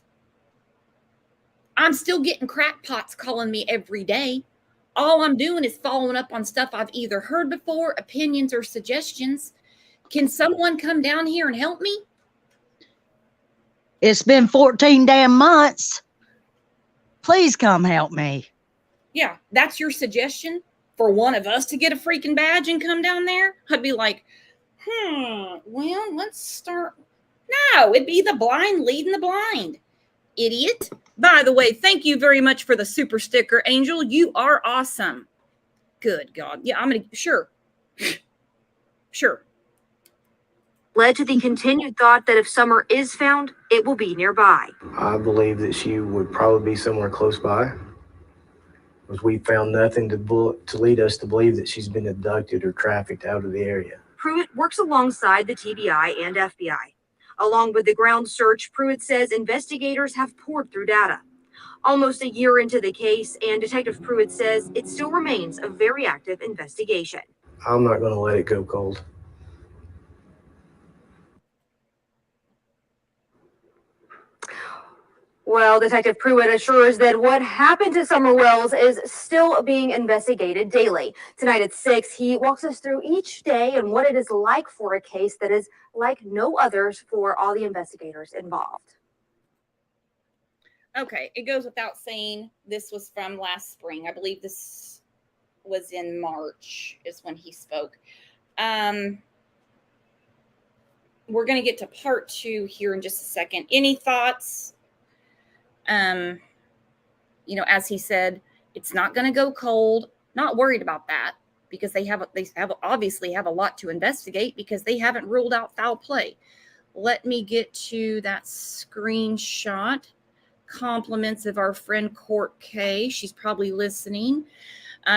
I'm still getting crackpots calling me every day. All I'm doing is following up on stuff I've either heard before, opinions or suggestions. Can someone come down here and help me? It's been 14 damn months. Please come help me. Yeah, that's your suggestion for one of us to get a freaking badge and come down there? I'd be like, well, let's start. No, it'd be the blind leading the blind. Idiot. By the way, thank you very much for the super sticker, Angel. You are awesome. Good God. Yeah, I'm going to, sure. Led to the continued thought that if Summer is found, it will be nearby. I believe that she would probably be somewhere close by, because we found nothing to lead us to believe that she's been abducted or trafficked out of the area. Pruitt works alongside the TBI and FBI. Along with the ground search, Pruitt says investigators have poured through data. Almost a year into the case, and Detective Pruitt says it still remains a very active investigation. I'm not going to let it go cold. Well, Detective Pruitt assures that what happened to Summer Wells is still being investigated daily. Tonight at 6, he walks us through each day and what it is like for a case that is like no others for all the investigators involved. Okay, it goes without saying, this was from last spring. I believe this was in March is when he spoke. We're going to get to part 2 here in just a second. Any thoughts? As he said, it's not going to go cold. Not worried about that, because they obviously have a lot to investigate, because they haven't ruled out foul play. Let me get to that screenshot. Compliments of our friend Court K. She's probably listening.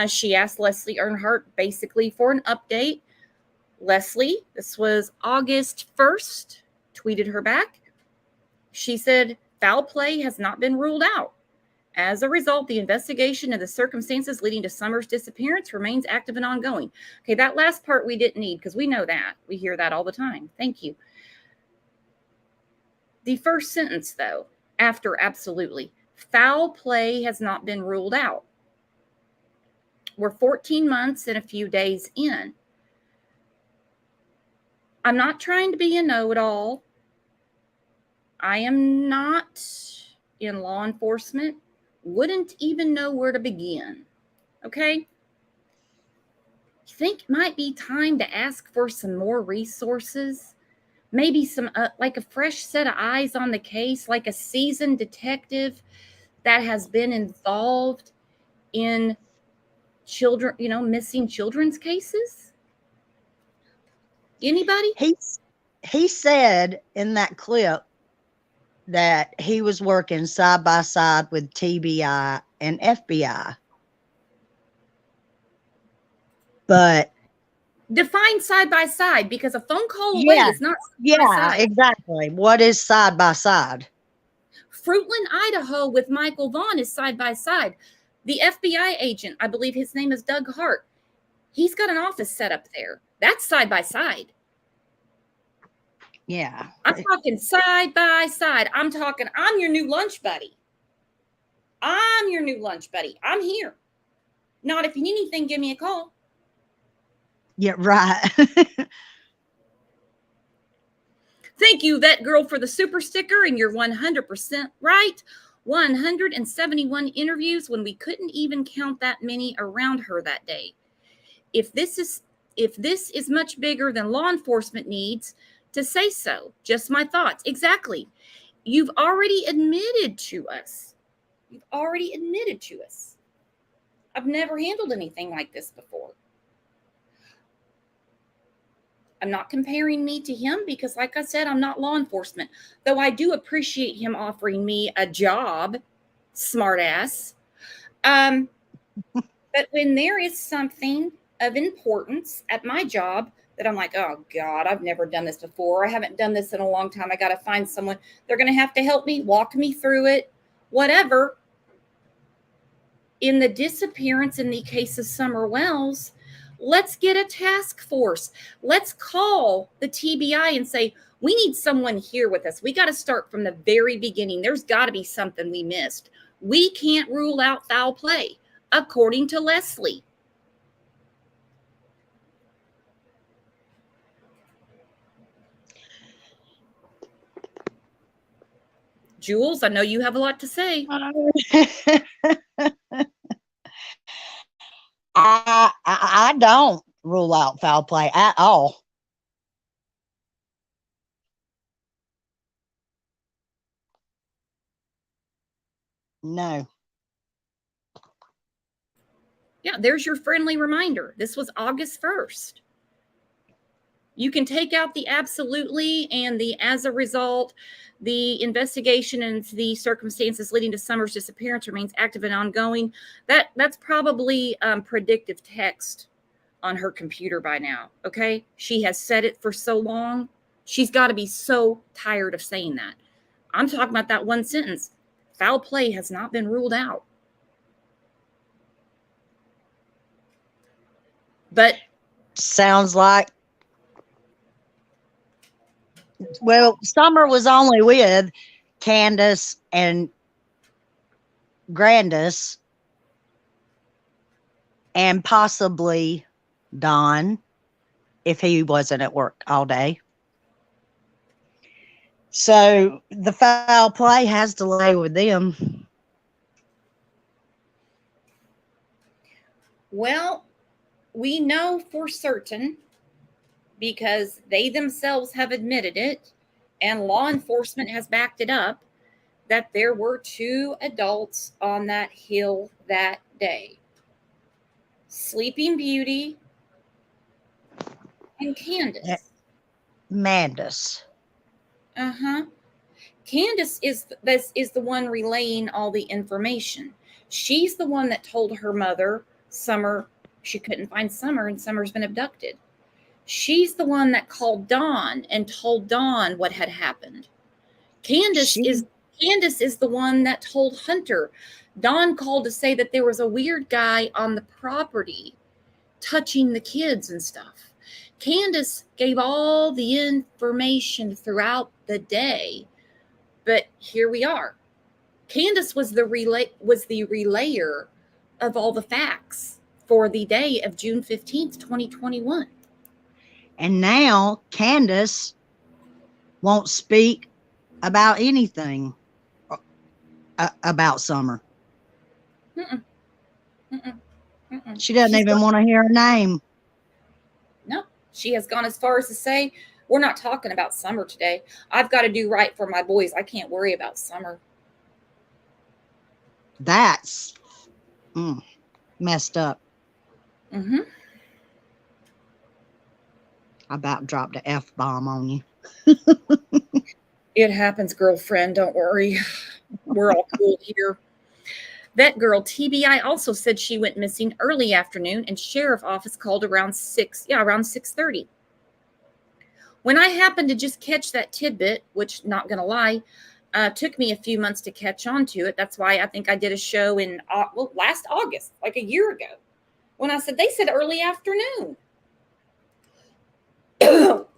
She asked Leslie Earnhardt basically for an update. Leslie, this was August 1st, tweeted her back. She said, foul play has not been ruled out. As a result, the investigation of the circumstances leading to Summer's disappearance remains active and ongoing. Okay, that last part we didn't need, because we know that. We hear that all the time. Thank you. The first sentence, though, after absolutely, foul play has not been ruled out. We're 14 months and a few days in. I'm not trying to be a know-it-all. I am not in law enforcement. Wouldn't even know where to begin. Okay? You think it might be time to ask for some more resources? Maybe some, like a fresh set of eyes on the case, like a seasoned detective that has been involved in children, missing children's cases? Anybody? He said in that clip that he was working side by side with TBI and FBI. But define side by side, because a phone call away is not side by side. Exactly. What is side by side? Fruitland, Idaho with Michael Vaughn is side by side. The FBI agent, I believe his name is Doug Hart, he's got an office set up there. That's side by side. Yeah. I'm talking side by side. I'm your new lunch buddy. I'm your new lunch buddy. I'm here. Not if you need anything, give me a call. Yeah, right. Thank you, Vet Girl, for the super sticker, and you're 100% right. 171 interviews when we couldn't even count that many around her that day. If this is much bigger than law enforcement needs to say so. Just my thoughts. Exactly. You've already admitted to us. I've never handled anything like this before. I'm not comparing me to him because, like I said, I'm not law enforcement, though I do appreciate him offering me a job, smartass. But when there is something of importance at my job that I'm like, oh God, I've never done this before. I haven't done this in a long time. I got to find someone. They're going to have to help me, walk me through it, whatever. In the disappearance in the case of Summer Wells, let's get a task force. Let's call the TBI and say, we need someone here with us. We got to start from the very beginning. There's got to be something we missed. We can't rule out foul play, according to Leslie. Jules, I know you have a lot to say. I don't rule out foul play at all. No. Yeah, there's your friendly reminder. This was August 1st. You can take out the absolutely and the as a result. The investigation into the circumstances leading to Summer's disappearance remains active and ongoing. That's probably predictive text on her computer by now, okay? She has said it for so long. She's got to be so tired of saying that. I'm talking about that one sentence. Foul play has not been ruled out. But sounds like, well, Summer was only with Candace and Grandis and possibly Don if he wasn't at work all day. So the foul play has to lay with them. Well, we know for certain because they themselves have admitted it and law enforcement has backed it up that there were 2 adults on that hill that day. Sleeping Beauty and Candace. Madness. Uh-huh. Candace is the one relaying all the information. She's the one that told her mother Summer she couldn't find Summer and Summer's been abducted. She's the one that called Dawn and told Dawn what had happened. Candace is the one that told Hunter. Dawn called to say that there was a weird guy on the property touching the kids and stuff. Candace gave all the information throughout the day. But here we are. Candace was the relayer of all the facts for the day of June 15th, 2021. And now Candace won't speak about anything about Summer. Mm-mm. Mm-mm. Mm-mm. She doesn't even want to hear her name. No, she has gone as far as to say, we're not talking about Summer today. I've got to do right for my boys. I can't worry about Summer. That's messed up. Mm-hmm. I about dropped an F-bomb on you. It happens, girlfriend. Don't worry. We're all cool here. That girl, TBI, also said she went missing early afternoon and sheriff office called around 6:30. When I happened to just catch that tidbit, which, not going to lie, took me a few months to catch on to it. That's why I think I did a show in, last August, like a year ago, when I said, they said early afternoon.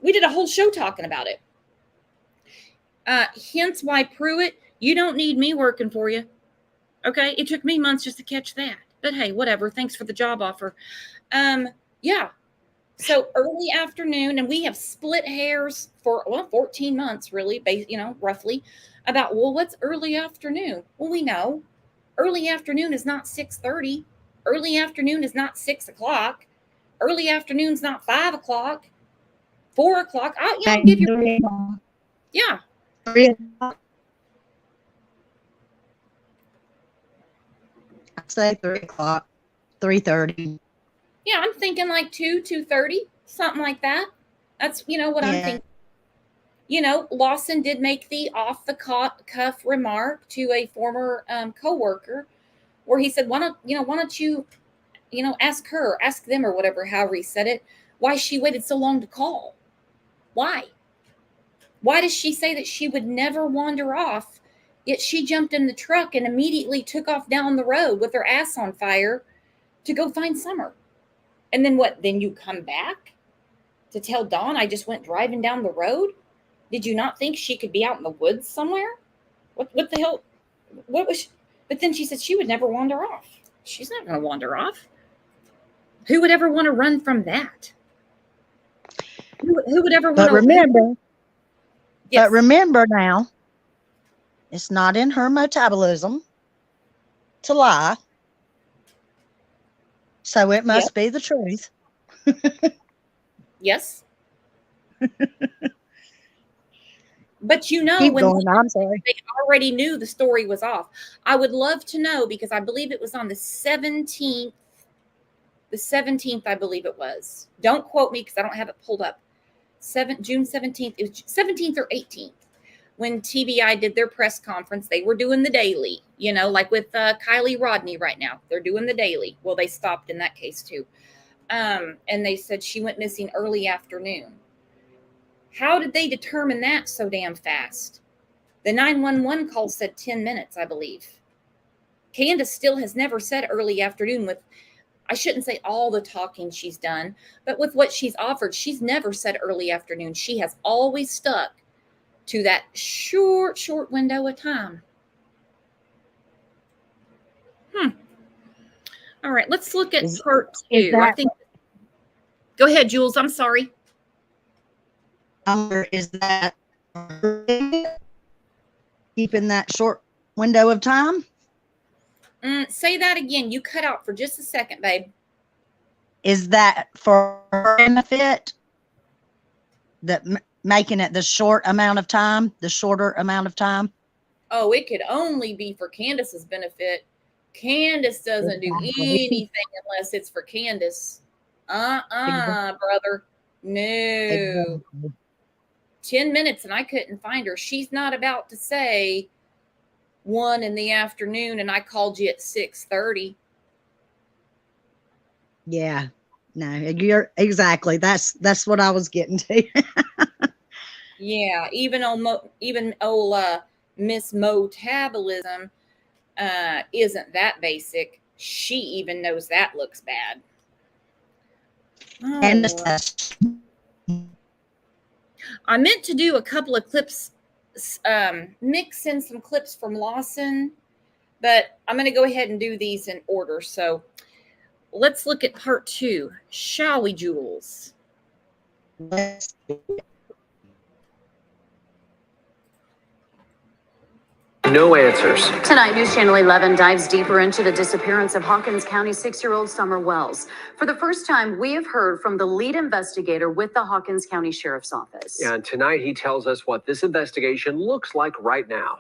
We did a whole show talking about it. Hence why, Pruitt, you don't need me working for you. Okay? It took me months just to catch that. But hey, whatever. Thanks for the job offer. Yeah. So early afternoon, and we have split hairs for 14 months, really, roughly, about what's early afternoon? Well, we know early afternoon is not 6:30. Early afternoon is not 6 o'clock. Early afternoon is not 5 o'clock. 4 o'clock. I'll give you. Yeah. 3 o'clock. I'd say 3 o'clock. 3:30. Yeah, I'm thinking like 2:30, something like that. That's, what I'm thinking. Lawson did make the off-the-cuff remark to a former co-worker where he said, why don't you, ask them or whatever, however he said it, why she waited so long to call. Why? Why does she say that she would never wander off, yet she jumped in the truck and immediately took off down the road with her ass on fire to go find Summer? And then what? Then you come back to tell Dawn I just went driving down the road? Did you not think she could be out in the woods somewhere? What the hell? What was she? But then she said she would never wander off. She's not going to wander off. Who would ever want to run from that? Who would ever want to? But remember now, it's not in her metabolism to lie. So it must be the truth. Yes. But Keep going. I'm sorry. They already knew the story was off. I would love to know, because I believe it was on the 17th. The 17th, I believe it was. Don't quote me because I don't have it pulled up. June 17th. It was 17th or 18th. When TBI did their press conference, they were doing the daily, like with Kylie Rodney right now. They're doing the daily. Well, they stopped in that case too. And they said she went missing early afternoon. How did they determine that so damn fast? The 911 call said 10 minutes, I believe. Candace still has never said early afternoon with, I shouldn't say all the talking she's done, but with what she's offered, she's never said early afternoon. She has always stuck to that short window of time. All right, let's look at Is- part is 2. I that- think. Go ahead, Jules. I'm sorry. Is that keeping that short window of time? Say that again. You cut out for just a second, babe. Is that for her benefit? That making it the shorter amount of time? Oh, it could only be for Candace's benefit. Candace doesn't do Exactly. anything unless it's for Candace. Brother. No. 10 minutes and I couldn't find her. She's not about to say 1 in the afternoon and I called you at 6:30. Yeah. No, you're exactly. That's what I was getting to. Yeah, even old Miss Motabolism isn't that basic. She even knows that looks bad. And I meant to do a couple of clips, mix in some clips from Lawson, but I'm going to go ahead and do these in order. So let's look at part 2, shall we, Jules? No answers. Tonight, News Channel 11 dives deeper into the disappearance of Hawkins County 6-year-old Summer Wells. For the first time, we have heard from the lead investigator with the Hawkins County Sheriff's Office. And tonight he tells us what this investigation looks like right now.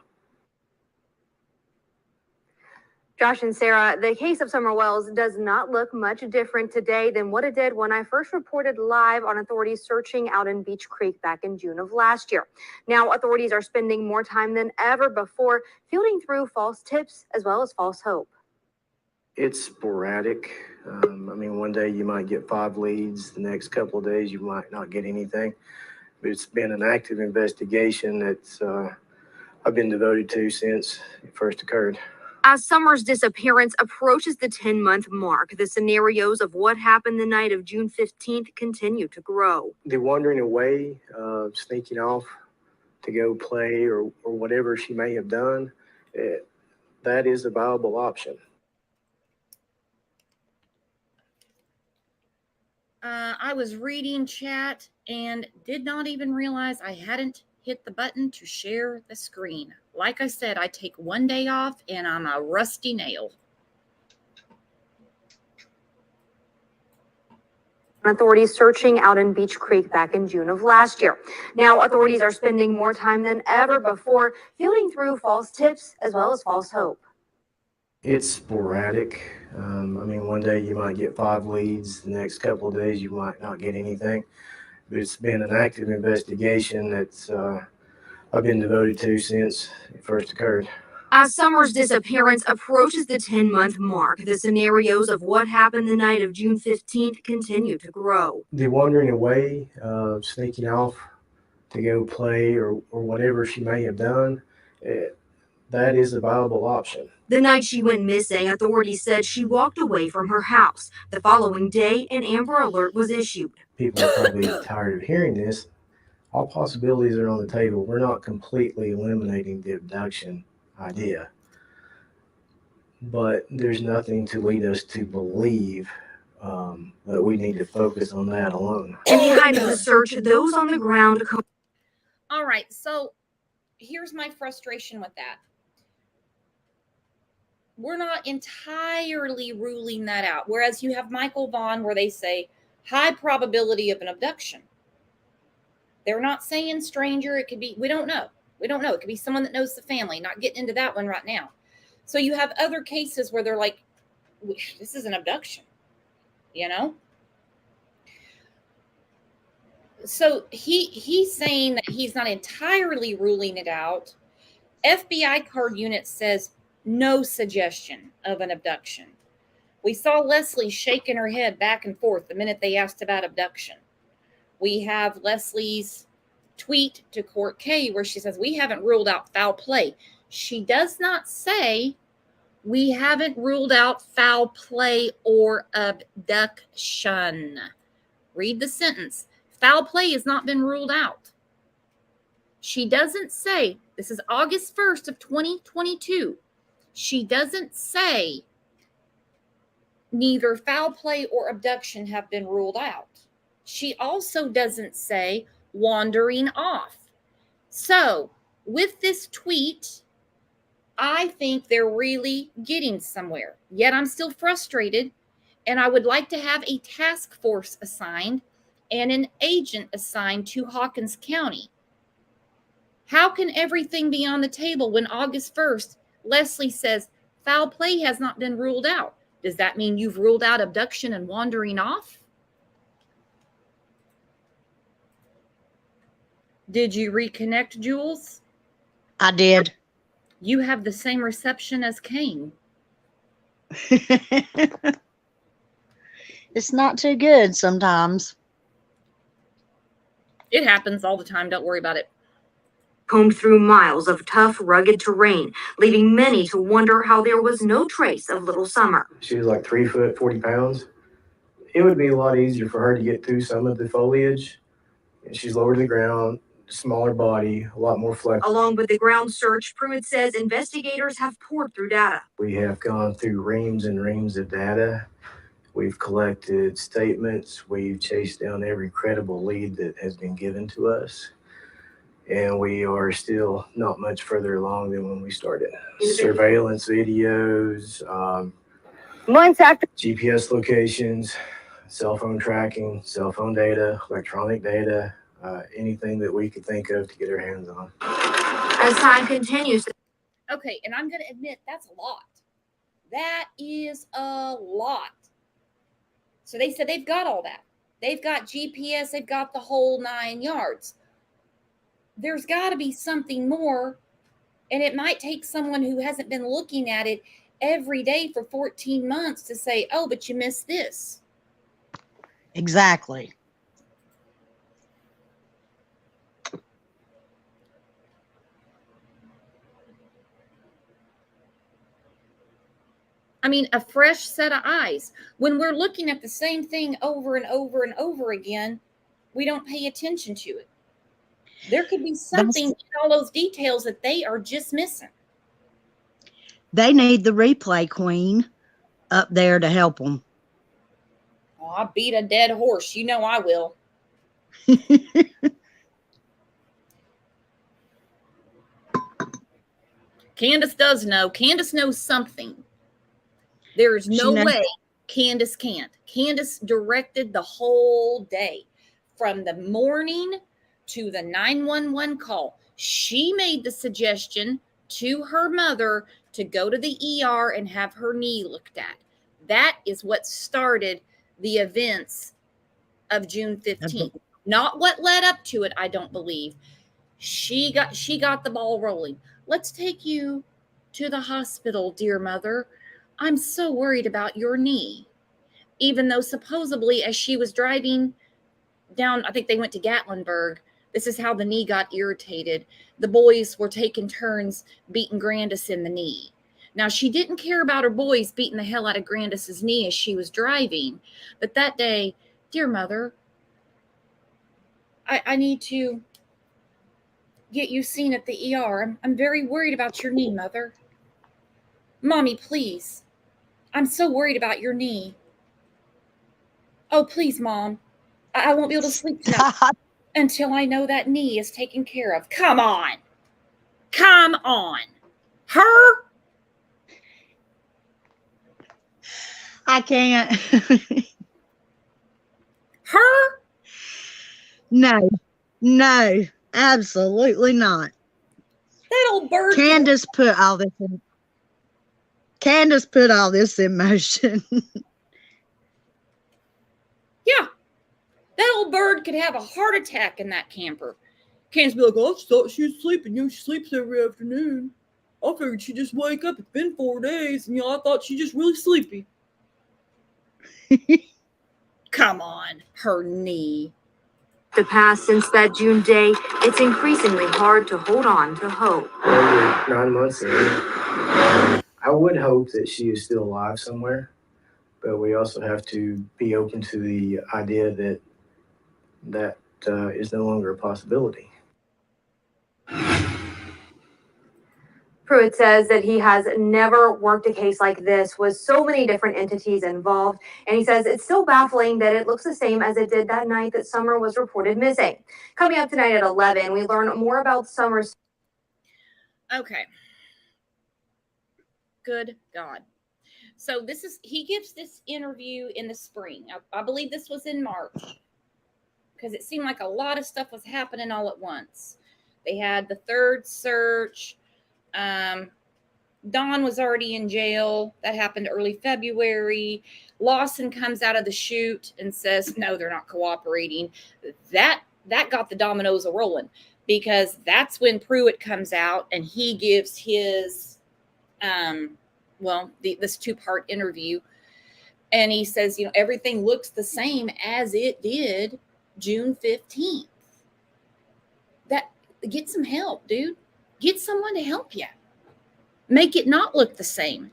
Josh and Sarah, the case of Summer Wells does not look much different today than what it did when I first reported live on authorities searching out in Beach Creek back in June of last year. Now, authorities are spending more time than ever before fielding through false tips as well as false hope. It's sporadic. One day you might get 5 leads. The next couple of days you might not get anything. But it's been an active investigation that's I've been devoted to since it first occurred. As Summer's disappearance approaches the 10-month mark, the scenarios of what happened the night of June 15th continue to grow. The wandering away, sneaking off to go play or whatever she may have done, that is a viable option. I was reading chat and did not even realize I hadn't hit the button to share the screen. Like I said, I take 1 day off and I'm a rusty nail. Authorities searching out in Beach Creek back in June of last year. Now, authorities are spending more time than ever before fielding through false tips as well as false hope. It's sporadic. One day you might get 5 leads. The next couple of days you might not get anything. But it's been an active investigation that's I've been devoted to since it first occurred. As Summer's disappearance approaches the 10-month mark, the scenarios of what happened the night of June 15th continue to grow. The wandering away, sneaking off to go play or whatever she may have done, that is a viable option. The night she went missing, authorities said she walked away from her house. The following day, an Amber Alert was issued. People are probably tired of hearing this. All possibilities are on the table. We're not completely eliminating the abduction idea, but there's nothing to lead us to believe that we need to focus on that alone. In the height of the search, those on the ground. All right, so here's my frustration with that. We're not entirely ruling that out. Whereas you have Michael Vaughn where they say high probability of an abduction. They're not saying stranger. It could be, we don't know. We don't know. It could be someone that knows the family. Not getting into that one right now. So you have other cases where they're like, this is an abduction, you know? So he's saying that he's not entirely ruling it out. FBI card unit says no suggestion of an abduction. We saw Leslie shaking her head back and forth the minute they asked about abduction. We have Leslie's tweet to Court K where she says, we haven't ruled out foul play. She does not say we haven't ruled out foul play or abduction. Read the sentence. Foul play has not been ruled out. She doesn't say, this is August 1st of 2022. She doesn't say neither foul play or abduction have been ruled out. She also doesn't say wandering off. So, with this tweet, I think they're really getting somewhere. Yet I'm still frustrated, and I would like to have a task force assigned and an agent assigned to Hawkins County. How can everything be on the table when August 1st, Leslie says foul play has not been ruled out? Does that mean you've ruled out abduction and wandering off? Did you reconnect, Jules? I did. You have the same reception as Kane. It's not too good sometimes. It happens all the time. Don't worry about it. Combed through miles of tough, rugged terrain, leaving many to wonder how there was no trace of little Summer. She was like 3 foot, 40 pounds. It would be a lot easier for her to get through some of the foliage. And she's lower to the ground, smaller body, a lot more flexible. Along with the ground search, Pruitt says investigators have poured through data. We have gone through reams and reams of data. We've collected statements. We've chased down every credible lead that has been given to us. And we are still not much further along than when we started. Surveillance videos, Months after GPS locations, cell phone tracking, cell phone data, electronic data, anything that we could think of to get our hands on. As time continues. Okay, and I'm going to admit that's a lot. That is a lot. So they said they've got all that. They've got GPS, they've got the whole 9 yards. There's got to be something more, and it might take someone who hasn't been looking at it every day for 14 months to say, oh, but you missed this. Exactly. I mean, a fresh set of eyes. When we're looking at the same thing over and over and over again, we don't pay attention to it. There could be something in all those details that they are just missing. They need the replay queen up there to help them. Oh, I beat a dead horse. You know I will. Candace does know. Candace knows something. There is no way Candace can't. Candace directed the whole day from the morning to the 911 call. She made the suggestion to her mother to go to the ER and have her knee looked at. That is what started the events of June 15th. Not what led up to it, I don't believe. She got the ball rolling. Let's take you to the hospital, dear mother. I'm so worried about your knee. Even though supposedly as she was driving down, I think they went to Gatlinburg, this is how the knee got irritated. The boys were taking turns beating Grandis in the knee. Now, she didn't care about her boys beating the hell out of Grandis's knee as she was driving. But that day, dear mother, I need to get you seen at the ER. I'm very worried about your knee, mother. Mommy, please. I'm so worried about your knee. Oh, please, Mom. I won't be able to sleep tonight until I know that knee is taken care of. Come on. Come on. Her? I can't. Her? No, absolutely not. That old bird. Candace put all this in motion. Yeah. That old bird could have a heart attack in that camper. Candace be like, oh, I thought she was sleeping. You know, she sleeps every afternoon. I figured she'd just wake up. It's been 4 days. And, I thought she's just really sleepy. Come on. Her knee. The past since that June day, it's increasingly hard to hold on to hope. Over 9 months in, I would hope that she is still alive somewhere, but we also have to be open to the idea that is no longer a possibility. Pruitt says that he has never worked a case like this with so many different entities involved, and he says it's still baffling that it looks the same as it did that night that Summer was reported missing. Coming up tonight at 11, we learn more about Summer's. Okay. Good God. So he gives this interview in the spring. I believe this was in March, because it seemed like a lot of stuff was happening all at once. They had the third search. Don was already in jail. That happened early February. Lawson comes out of the chute and says, no, they're not cooperating. That got the dominoes a rolling, because that's when Pruitt comes out and he gives his, this 2-part interview. And he says, everything looks the same as it did June 15th. Get some help, dude. Get someone to help you. Make it not look the same.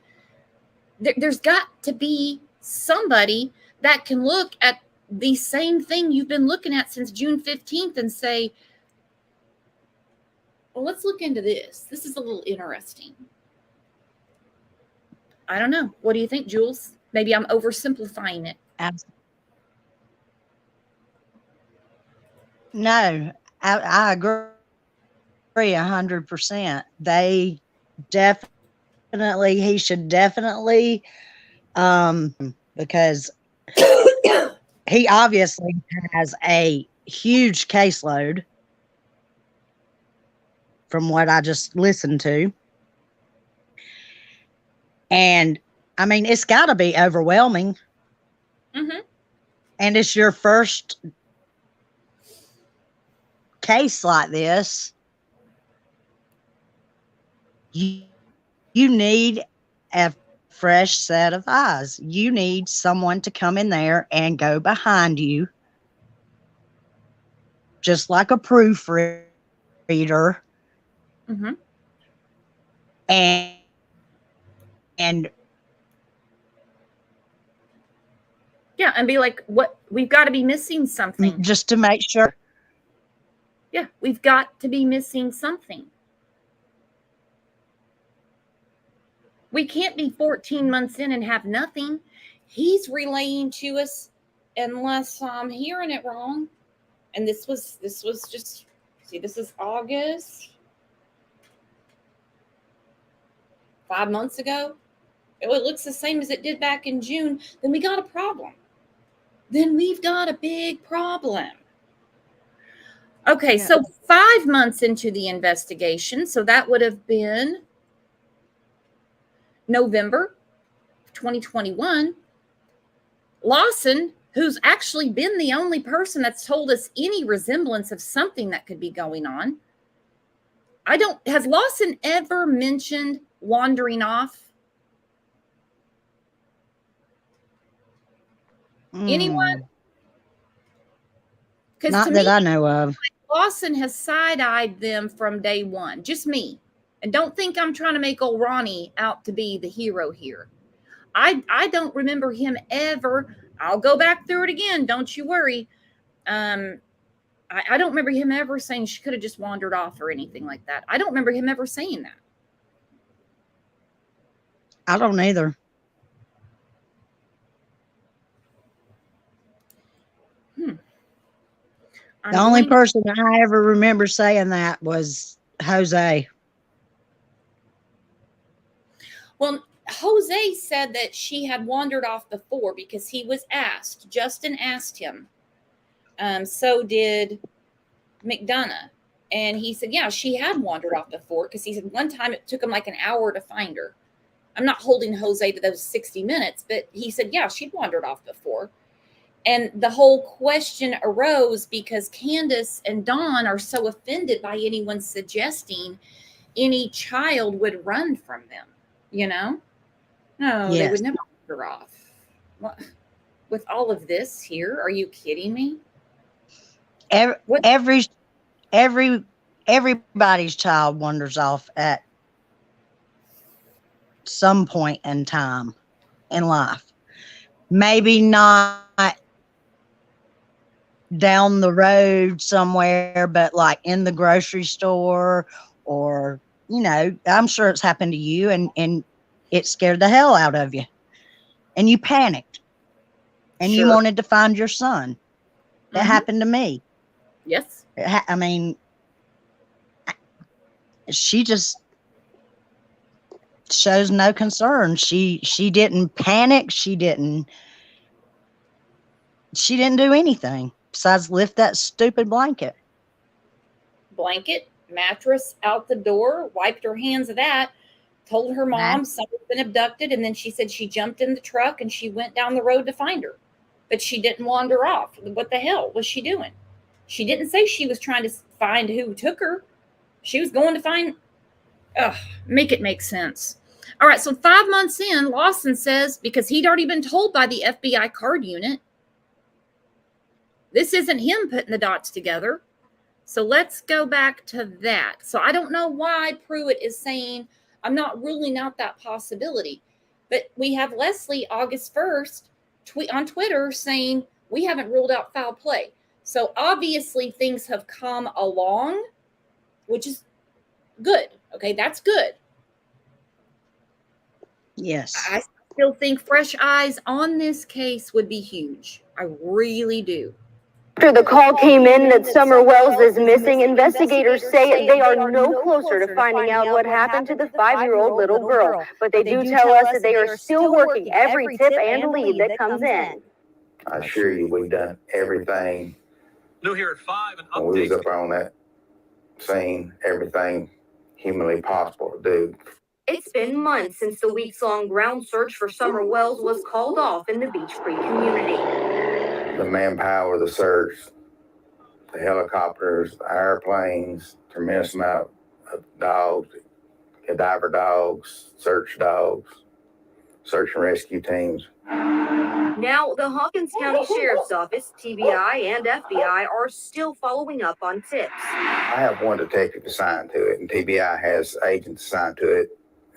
There's got to be somebody that can look at the same thing you've been looking at since June 15th and say, well, let's look into this. This is a little interesting. I don't know. What do you think, Jules? Maybe I'm oversimplifying it. No, I agree 100%. He should definitely, because he obviously has a huge caseload from what I just listened to. And I mean, it's got to be overwhelming. Mm-hmm. And it's your first case like this. You need a fresh set of eyes. You need someone to come in there and go behind you, just like a proofreader. Mm-hmm. And yeah, and be like, what? We've got to be missing something. Just to make sure. Yeah, we've got to be missing something. We can't be 14 months in and have nothing. He's relaying to us, unless I'm hearing it wrong. And this was just, see, this is August. 5 months ago. It looks the same as it did back in June. Then we got a problem. Then we've got a big problem. Okay, yeah. So 5 months into the investigation, so that would have been November 2021, Lawson, who's actually been the only person that's told us any resemblance of something that could be going on. Has Lawson ever mentioned wandering off? Anyone? Not that I know of. Lawson has side-eyed them from day one, just me. And don't think I'm trying to make old Ronnie out to be the hero here. I don't remember him ever. I'll go back through it again. Don't you worry. I don't remember him ever saying she could have just wandered off or anything like that. I don't remember him ever saying that. I don't either. The only person I ever remember saying that was Jose. Well, Jose said that she had wandered off before because he was asked. Justin asked him. So did McDonough. And he said, yeah, she had wandered off before, because he said one time it took him like an hour to find her. I'm not holding Jose to those 60 minutes, but he said, yeah, she'd wandered off before. And the whole question arose because Candace and Dawn are so offended by anyone suggesting any child would run from them, No, yes. They would never wander off. What? With all of this here, are you kidding me? Everybody's child wanders off at some point in time in life. Maybe not down the road somewhere, but like in the grocery store or you know, I'm sure it's happened to you, and it scared the hell out of you. And you panicked. And you Sure. wanted to find your son. That Mhm. happened to me. Yes. I mean, she just shows no concern. She didn't panic. She didn't do anything besides lift that stupid blanket. Blanket, mattress out the door, wiped her hands of that, told her mom someone's been abducted, and then she said she jumped in the truck and she went down the road to find her. But she didn't wander off. What the hell was she doing? She didn't say she was trying to find who took her. She was going to find. Make it make sense. All right, so 5 months in, Lawson says, because he'd already been told by the FBI card unit, this isn't him putting the dots together. So let's go back to that. So I don't know why Pruitt is saying, I'm not ruling out that possibility. But we have Leslie August 1st tweet on Twitter saying, we haven't ruled out foul play. So obviously things have come along, which is good. Okay, that's good. Yes. I still think fresh eyes on this case would be huge. I really do. After the call came in that Summer Wells is missing, investigators say they are no closer to finding out what happened to the 5-year-old little girl. But they do tell us that they are still working every tip and lead that comes in. I assure you, we've done everything. New here at 5 and When we was up on that scene, everything humanly possible to do. It's been months since the weeks-long ground search for Summer Wells was called off in the Beach Creek community. The manpower, the search, the helicopters, the airplanes, tremendous amount of dogs, cadaver dogs, search and rescue teams. Now, the Hawkins County Sheriff's Office, TBI, and FBI are still following up on tips. I have one detective assigned to it, and TBI has agents assigned to it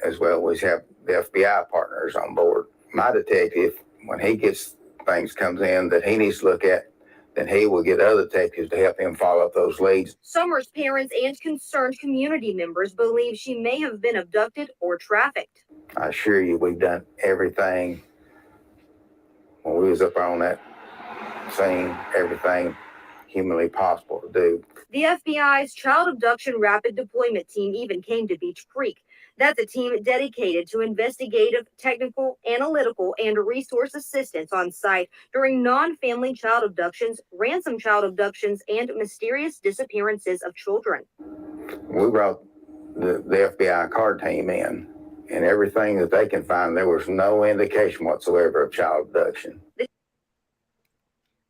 as well. We have the FBI partners on board. My detective, when he gets things comes in that he needs to look at, then he will get other detectives to help him follow up those leads. Summer's parents and concerned community members believe she may have been abducted or trafficked. I assure you, we've done everything. When we was up on that scene, everything humanly possible to do. The FBI's Child Abduction Rapid Deployment Team even came to Beach Creek. That's a team dedicated to investigative, technical, analytical, and resource assistance on site during non-family child abductions, ransom child abductions, and mysterious disappearances of children. We brought the FBI card team in, and everything that they can find, there was no indication whatsoever of child abduction.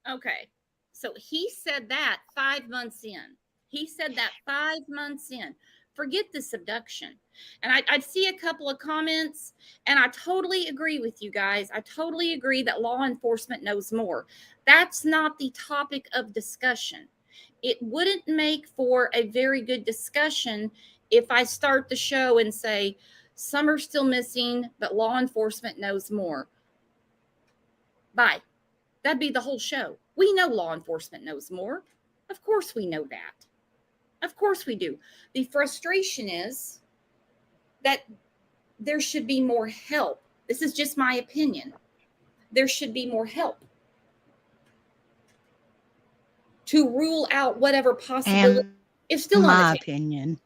Okay, so he said that 5 months in. He said that 5 months in. Forget this abduction. And I'd see a couple of comments, and I totally agree with you guys. I totally agree that law enforcement knows more. That's not the topic of discussion. It wouldn't make for a very good discussion if I start the show and say, some are still missing, but law enforcement knows more. Bye. That'd be the whole show. We know law enforcement knows more. Of course we know that. Of course we do. The frustration is that there should be more help. This is just my opinion. There should be more help to rule out whatever possibility is still on the table. My opinion.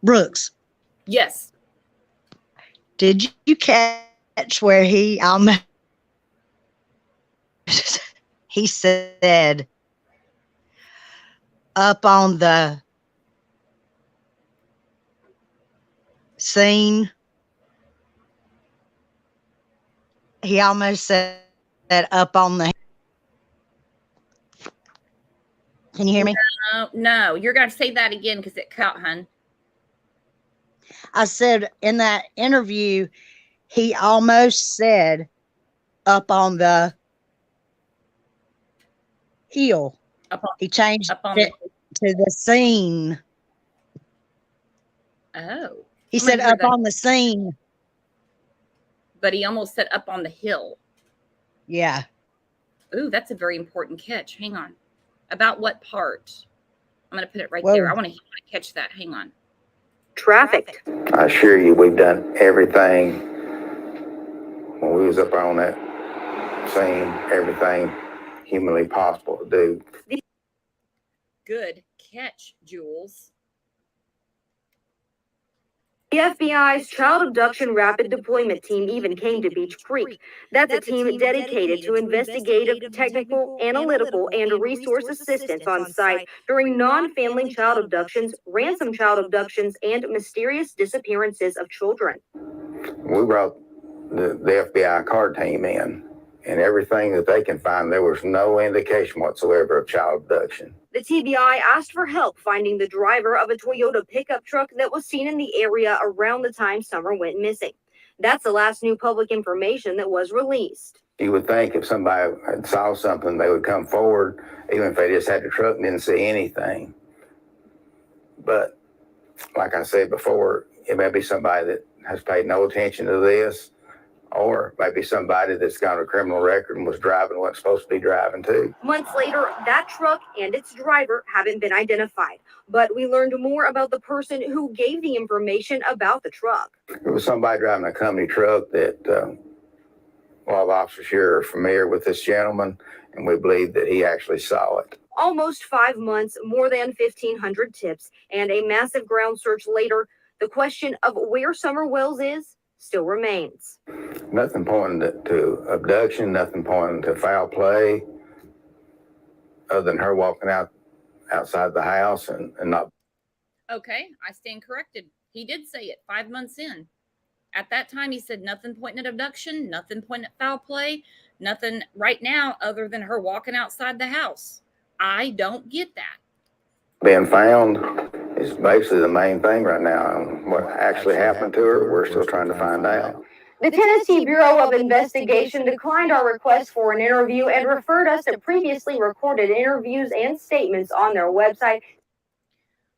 Brooks. Yes. Did you catch where he he said up on the scene? He almost said up on the. Can you hear me? No, you're going to say that again because it cut, hun. I said in that interview, he almost said up on the hill. He changed it to the scene. Oh. He said up on the scene. But he almost said up on the hill. Yeah. Ooh, that's a very important catch. Hang on. About what part? I'm going to put it right Well- there. I want to catch that. Hang on. Trafficked. I assure you, we've done everything when we was up on that scene, everything humanly possible to do. Good catch, Jules. The FBI's Child Abduction Rapid Deployment Team even came to Beach Creek. That's a team dedicated to investigative, technical, analytical, and resource assistance on site during non-family child abductions, ransom child abductions, and mysterious disappearances of children. We brought the FBI card team in, and everything that they can find, there was no indication whatsoever of child abduction. The TBI asked for help finding the driver of a Toyota pickup truck that was seen in the area around the time Summer went missing. That's the last new public information that was released. You would think if somebody had saw something, they would come forward, even if they just had the truck and didn't see anything. But like I said before, it may be somebody that has paid no attention to this, or maybe somebody that's got a criminal record and was driving wasn't supposed to be driving too. Months later, that truck and its driver haven't been identified, but we learned more about the person who gave the information about the truck. It was somebody driving a company truck that a lot of officers here are familiar with this gentleman, and we believe that he actually saw it. Almost 5 months, more than 1,500 tips, and a massive ground search later, the question of where Summer Wells is still remains. Nothing pointing to abduction, nothing pointing to foul play, other than her walking outside the house and not. Okay, I stand corrected. He did say it 5 months in. At that time, he said nothing pointing at abduction, nothing pointing at foul play, nothing right now other than her walking outside the house. I don't get that. Being found is basically the main thing right now. What actually happened to her, we're still trying to find out. The Tennessee Bureau of Investigation declined our request for an interview and referred us to previously recorded interviews and statements on their website.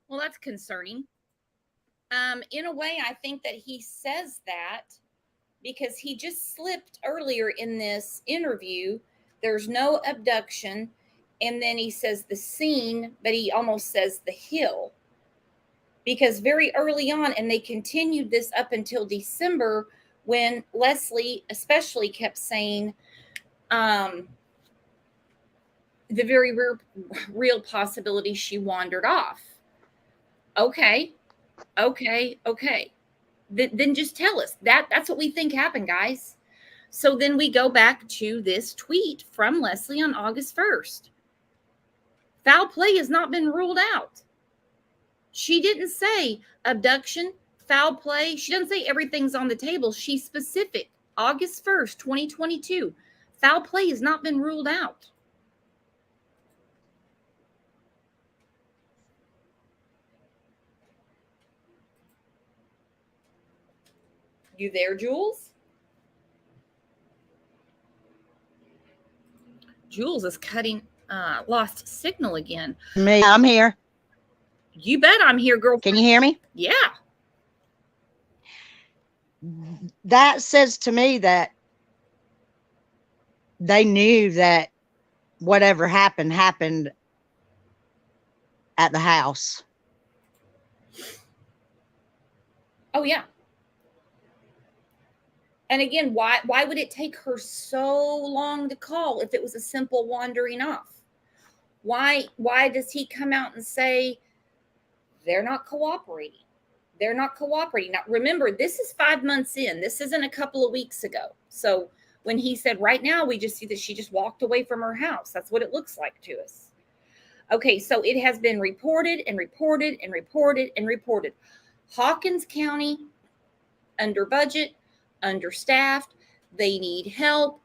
Well, that's concerning. In a way, I think that he says that because he just slipped earlier in this interview. There's no abduction. And then he says the scene, but he almost says the hill. Because very early on, and they continued this up until December, when Leslie especially kept saying the very real possibility she wandered off. Okay. Then just tell us. That's what we think happened, guys. So then we go back to this tweet from Leslie on August 1st. Foul play has not been ruled out. She didn't say abduction, foul play. She doesn't say everything's on the table. She's specific. August 1st, 2022. Foul play has not been ruled out. You there, Jules? Jules is lost signal again. Me, I'm here. You bet I'm here, girl. Can you hear me? Yeah. That says to me that they knew that whatever happened at the house. Oh, yeah. And again, why would it take her so long to call if it was a simple wandering off? Why does he come out and say they're not cooperating? They're not cooperating. Now, remember, this is 5 months in. This isn't a couple of weeks ago. So when he said right now, we just see that she just walked away from her house. That's what it looks like to us. Okay, so it has been reported and reported and reported and reported. Hawkins County, under budget, understaffed, they need help.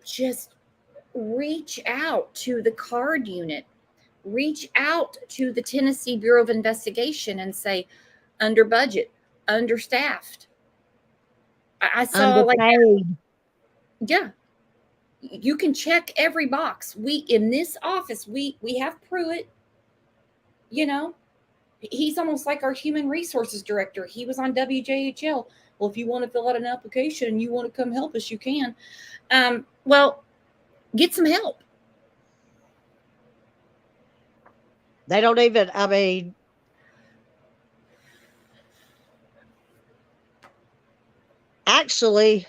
Just reach out to the card unit. Reach out to the Tennessee Bureau of Investigation and say, under budget, understaffed. I saw Underpaid. yeah, you can check every box. We in this office, we have Pruitt. You know, he's almost like our human resources director. He was on WJHL. Well, if you want to fill out an application and you want to come help us, you can. Well, get some help. They don't even, I mean, actually,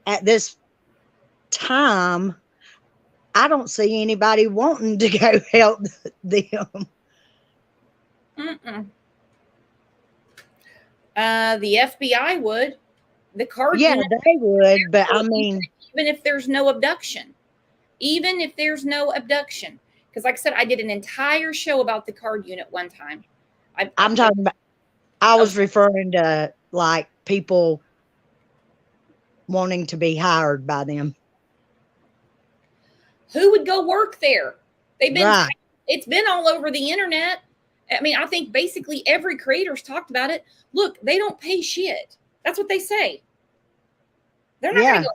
at this time, I don't see anybody wanting to go help them. Mm-mm. The FBI would. The card Yeah, unit, they would, but I mean, even if there's no abduction, because like I said, I did an entire show about the card unit one time. I'm talking about, I was referring to like people wanting to be hired by them. Who would go work there? They've been, Right. It's been all over the internet. I mean, I think basically every creator's talked about it. Look, they don't pay shit. That's what they say. They're not going to go.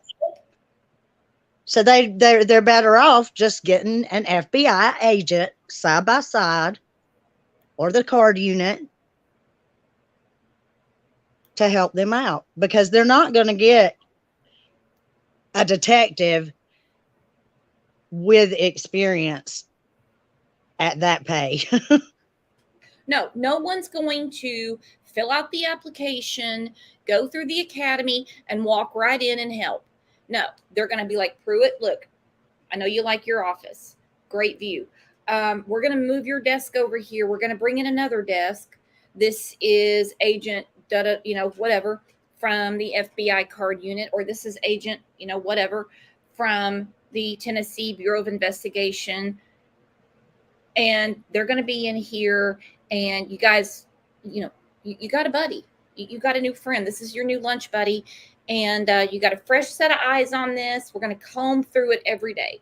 So they're better off just getting an FBI agent side by side, or the card unit, to help them out, because they're not going to get a detective with experience at that pay. No one's going to fill out the application, go through the academy, and walk right in and help. No, they're going to be like, Pruitt, look, I know you like your office. Great view. We're going to move your desk over here. We're going to bring in another desk. This is agent, whatever, from the FBI card unit, or this is agent, whatever, from the Tennessee Bureau of Investigation. And they're going to be in here, and you guys, you got a buddy. You got a new friend. This is your new lunch buddy. And you got a fresh set of eyes on this. We're going to comb through it every day.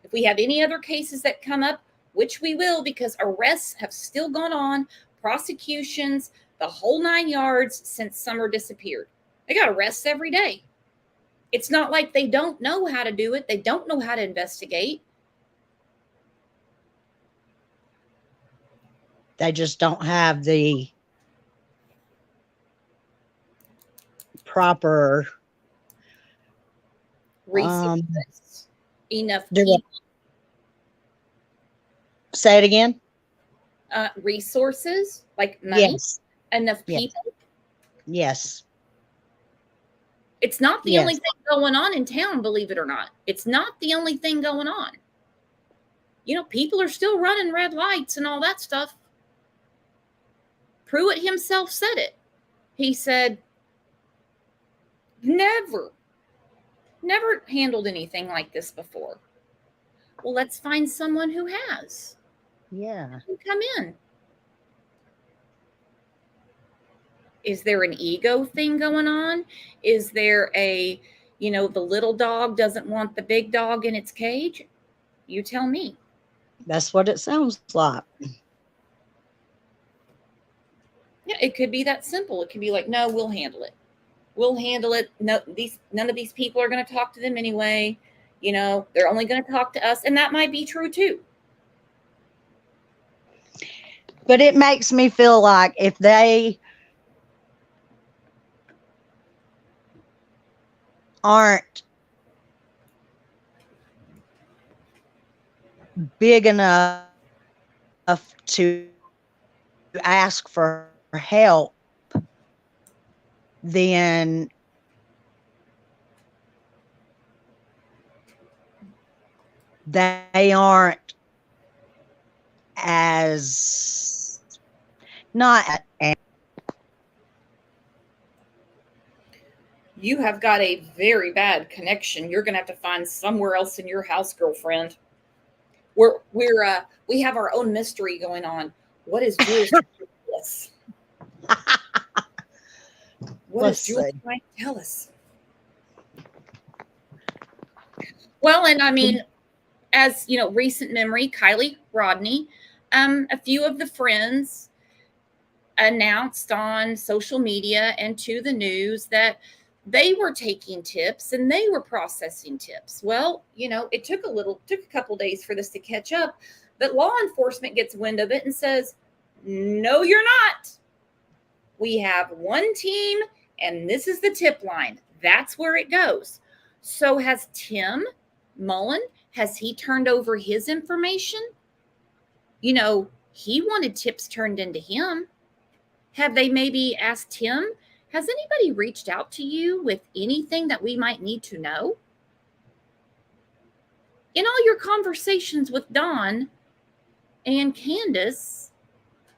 If we have any other cases that come up, which we will, because arrests have still gone on, prosecutions, the whole 9 yards since Summer disappeared. They got arrests every day. It's not like they don't know how to do it. They don't know how to investigate. They just don't have the proper resources, enough people. Say it again. Resources, like money, yes. Enough people. Yes. It's not the only thing going on in town, believe it or not. It's not the only thing going on. People are still running red lights and all that stuff. Pruitt himself said it. He said, never handled anything like this before. Well, let's find someone who has. Yeah. Come in. Is there an ego thing going on? Is there the little dog doesn't want the big dog in its cage? You tell me. That's what it sounds like. Yeah, it could be that simple. It could be like, no, we'll handle it. We'll handle it. No, none of these people are going to talk to them anyway. They're only going to talk to us. And that might be true too. But it makes me feel like if they aren't big enough to ask for help, then they aren't as not. You have got a very bad connection. You're going to have to find somewhere else in your house, girlfriend. We have our own mystery going on. What is Jules trying to tell us? What is Jules trying to tell us? Well, and I mean, as recent memory, Kylie Rodney, a few of the friends announced on social media and to the news that they were taking tips and they were processing tips. Well, it took a couple days for this to catch up, but law enforcement gets wind of it and says, no, you're not. We have one team and this is the tip line. That's where it goes. So has Tim Mullen Has he turned over his information? You know, he wanted tips turned into him. Have they maybe asked him, has anybody reached out to you with anything that we might need to know? In all your conversations with Don and Candace,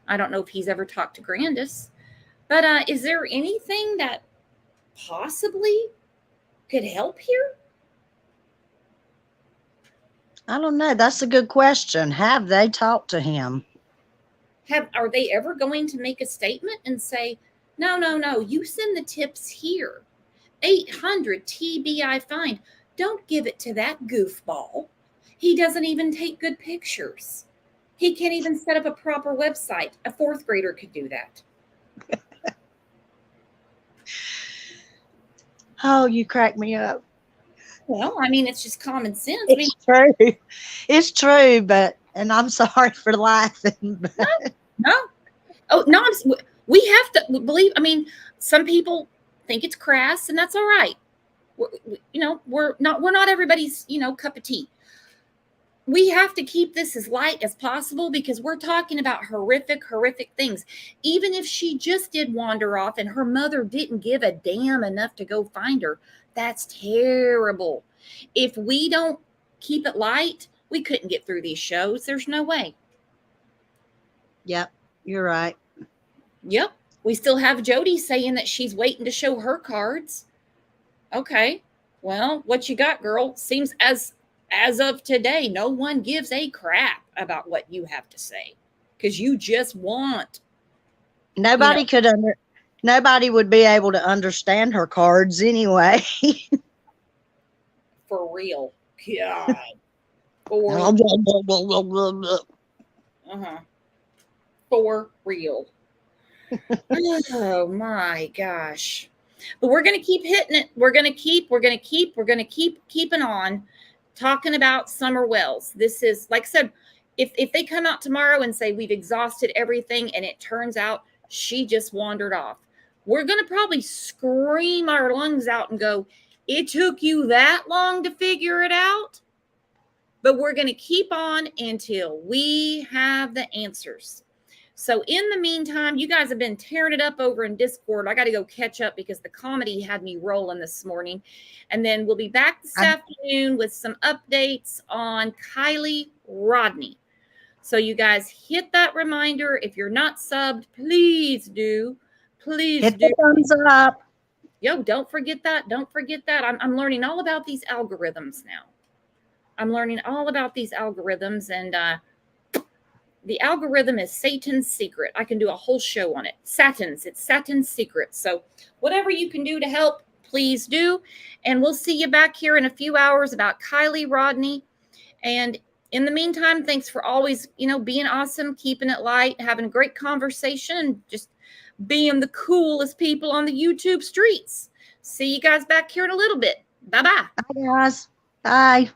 I don't know if he's ever talked to Grandis, but is there anything that possibly could help here? I don't know. That's a good question. Have they talked to him? Are they ever going to make a statement and say, no, you send the tips here. 800 TBI find. Don't give it to that goofball. He doesn't even take good pictures. He can't even set up a proper website. A fourth grader could do that. Oh, you crack me up. Well, I mean, it's just common sense. I mean, It's true. It's true, and I'm sorry for laughing. But. no. Oh, no, we have to believe. I mean, some people think it's crass, and that's all right. We're not everybody's, cup of tea. We have to keep this as light as possible because we're talking about horrific things. Even if she just did wander off and her mother didn't give a damn enough to go find her, that's terrible. If we don't keep it light, we couldn't get through these shows. There's no way. Yep, you're right. Yep. We still have Jody saying that she's waiting to show her cards. Okay. Well, what you got, girl? Seems as of today, no one gives a crap about what you have to say because you just want. Nobody nobody would be able to understand her cards anyway. For real. God. For real. Oh my gosh. But we're going to keep hitting it. We're going to keep keeping on talking about Summer Wells. This is, like I said, if they come out tomorrow and say we've exhausted everything and it turns out she just wandered off, we're going to probably scream our lungs out and go, it took you that long to figure it out? But we're going to keep on until we have the answers. So in the meantime, you guys have been tearing it up over in Discord. I got to go catch up because the comedy had me rolling this morning. And then we'll be back this afternoon with some updates on Kylie Rodney. So you guys hit that reminder. If you're not subbed, please do. Please hit do. The thumbs up. Yo, don't forget that. Don't forget that. I'm learning all about these algorithms now. I'm learning all about these algorithms, and the algorithm is Satan's secret. I can do a whole show on it. It's Satan's secret. So whatever you can do to help, please do. And we'll see you back here in a few hours about Kylie Rodney. And in the meantime, thanks for always, being awesome, keeping it light, having a great conversation, and just being the coolest people on the YouTube streets. See you guys back here in a little bit. Bye-bye. Bye, guys. Bye.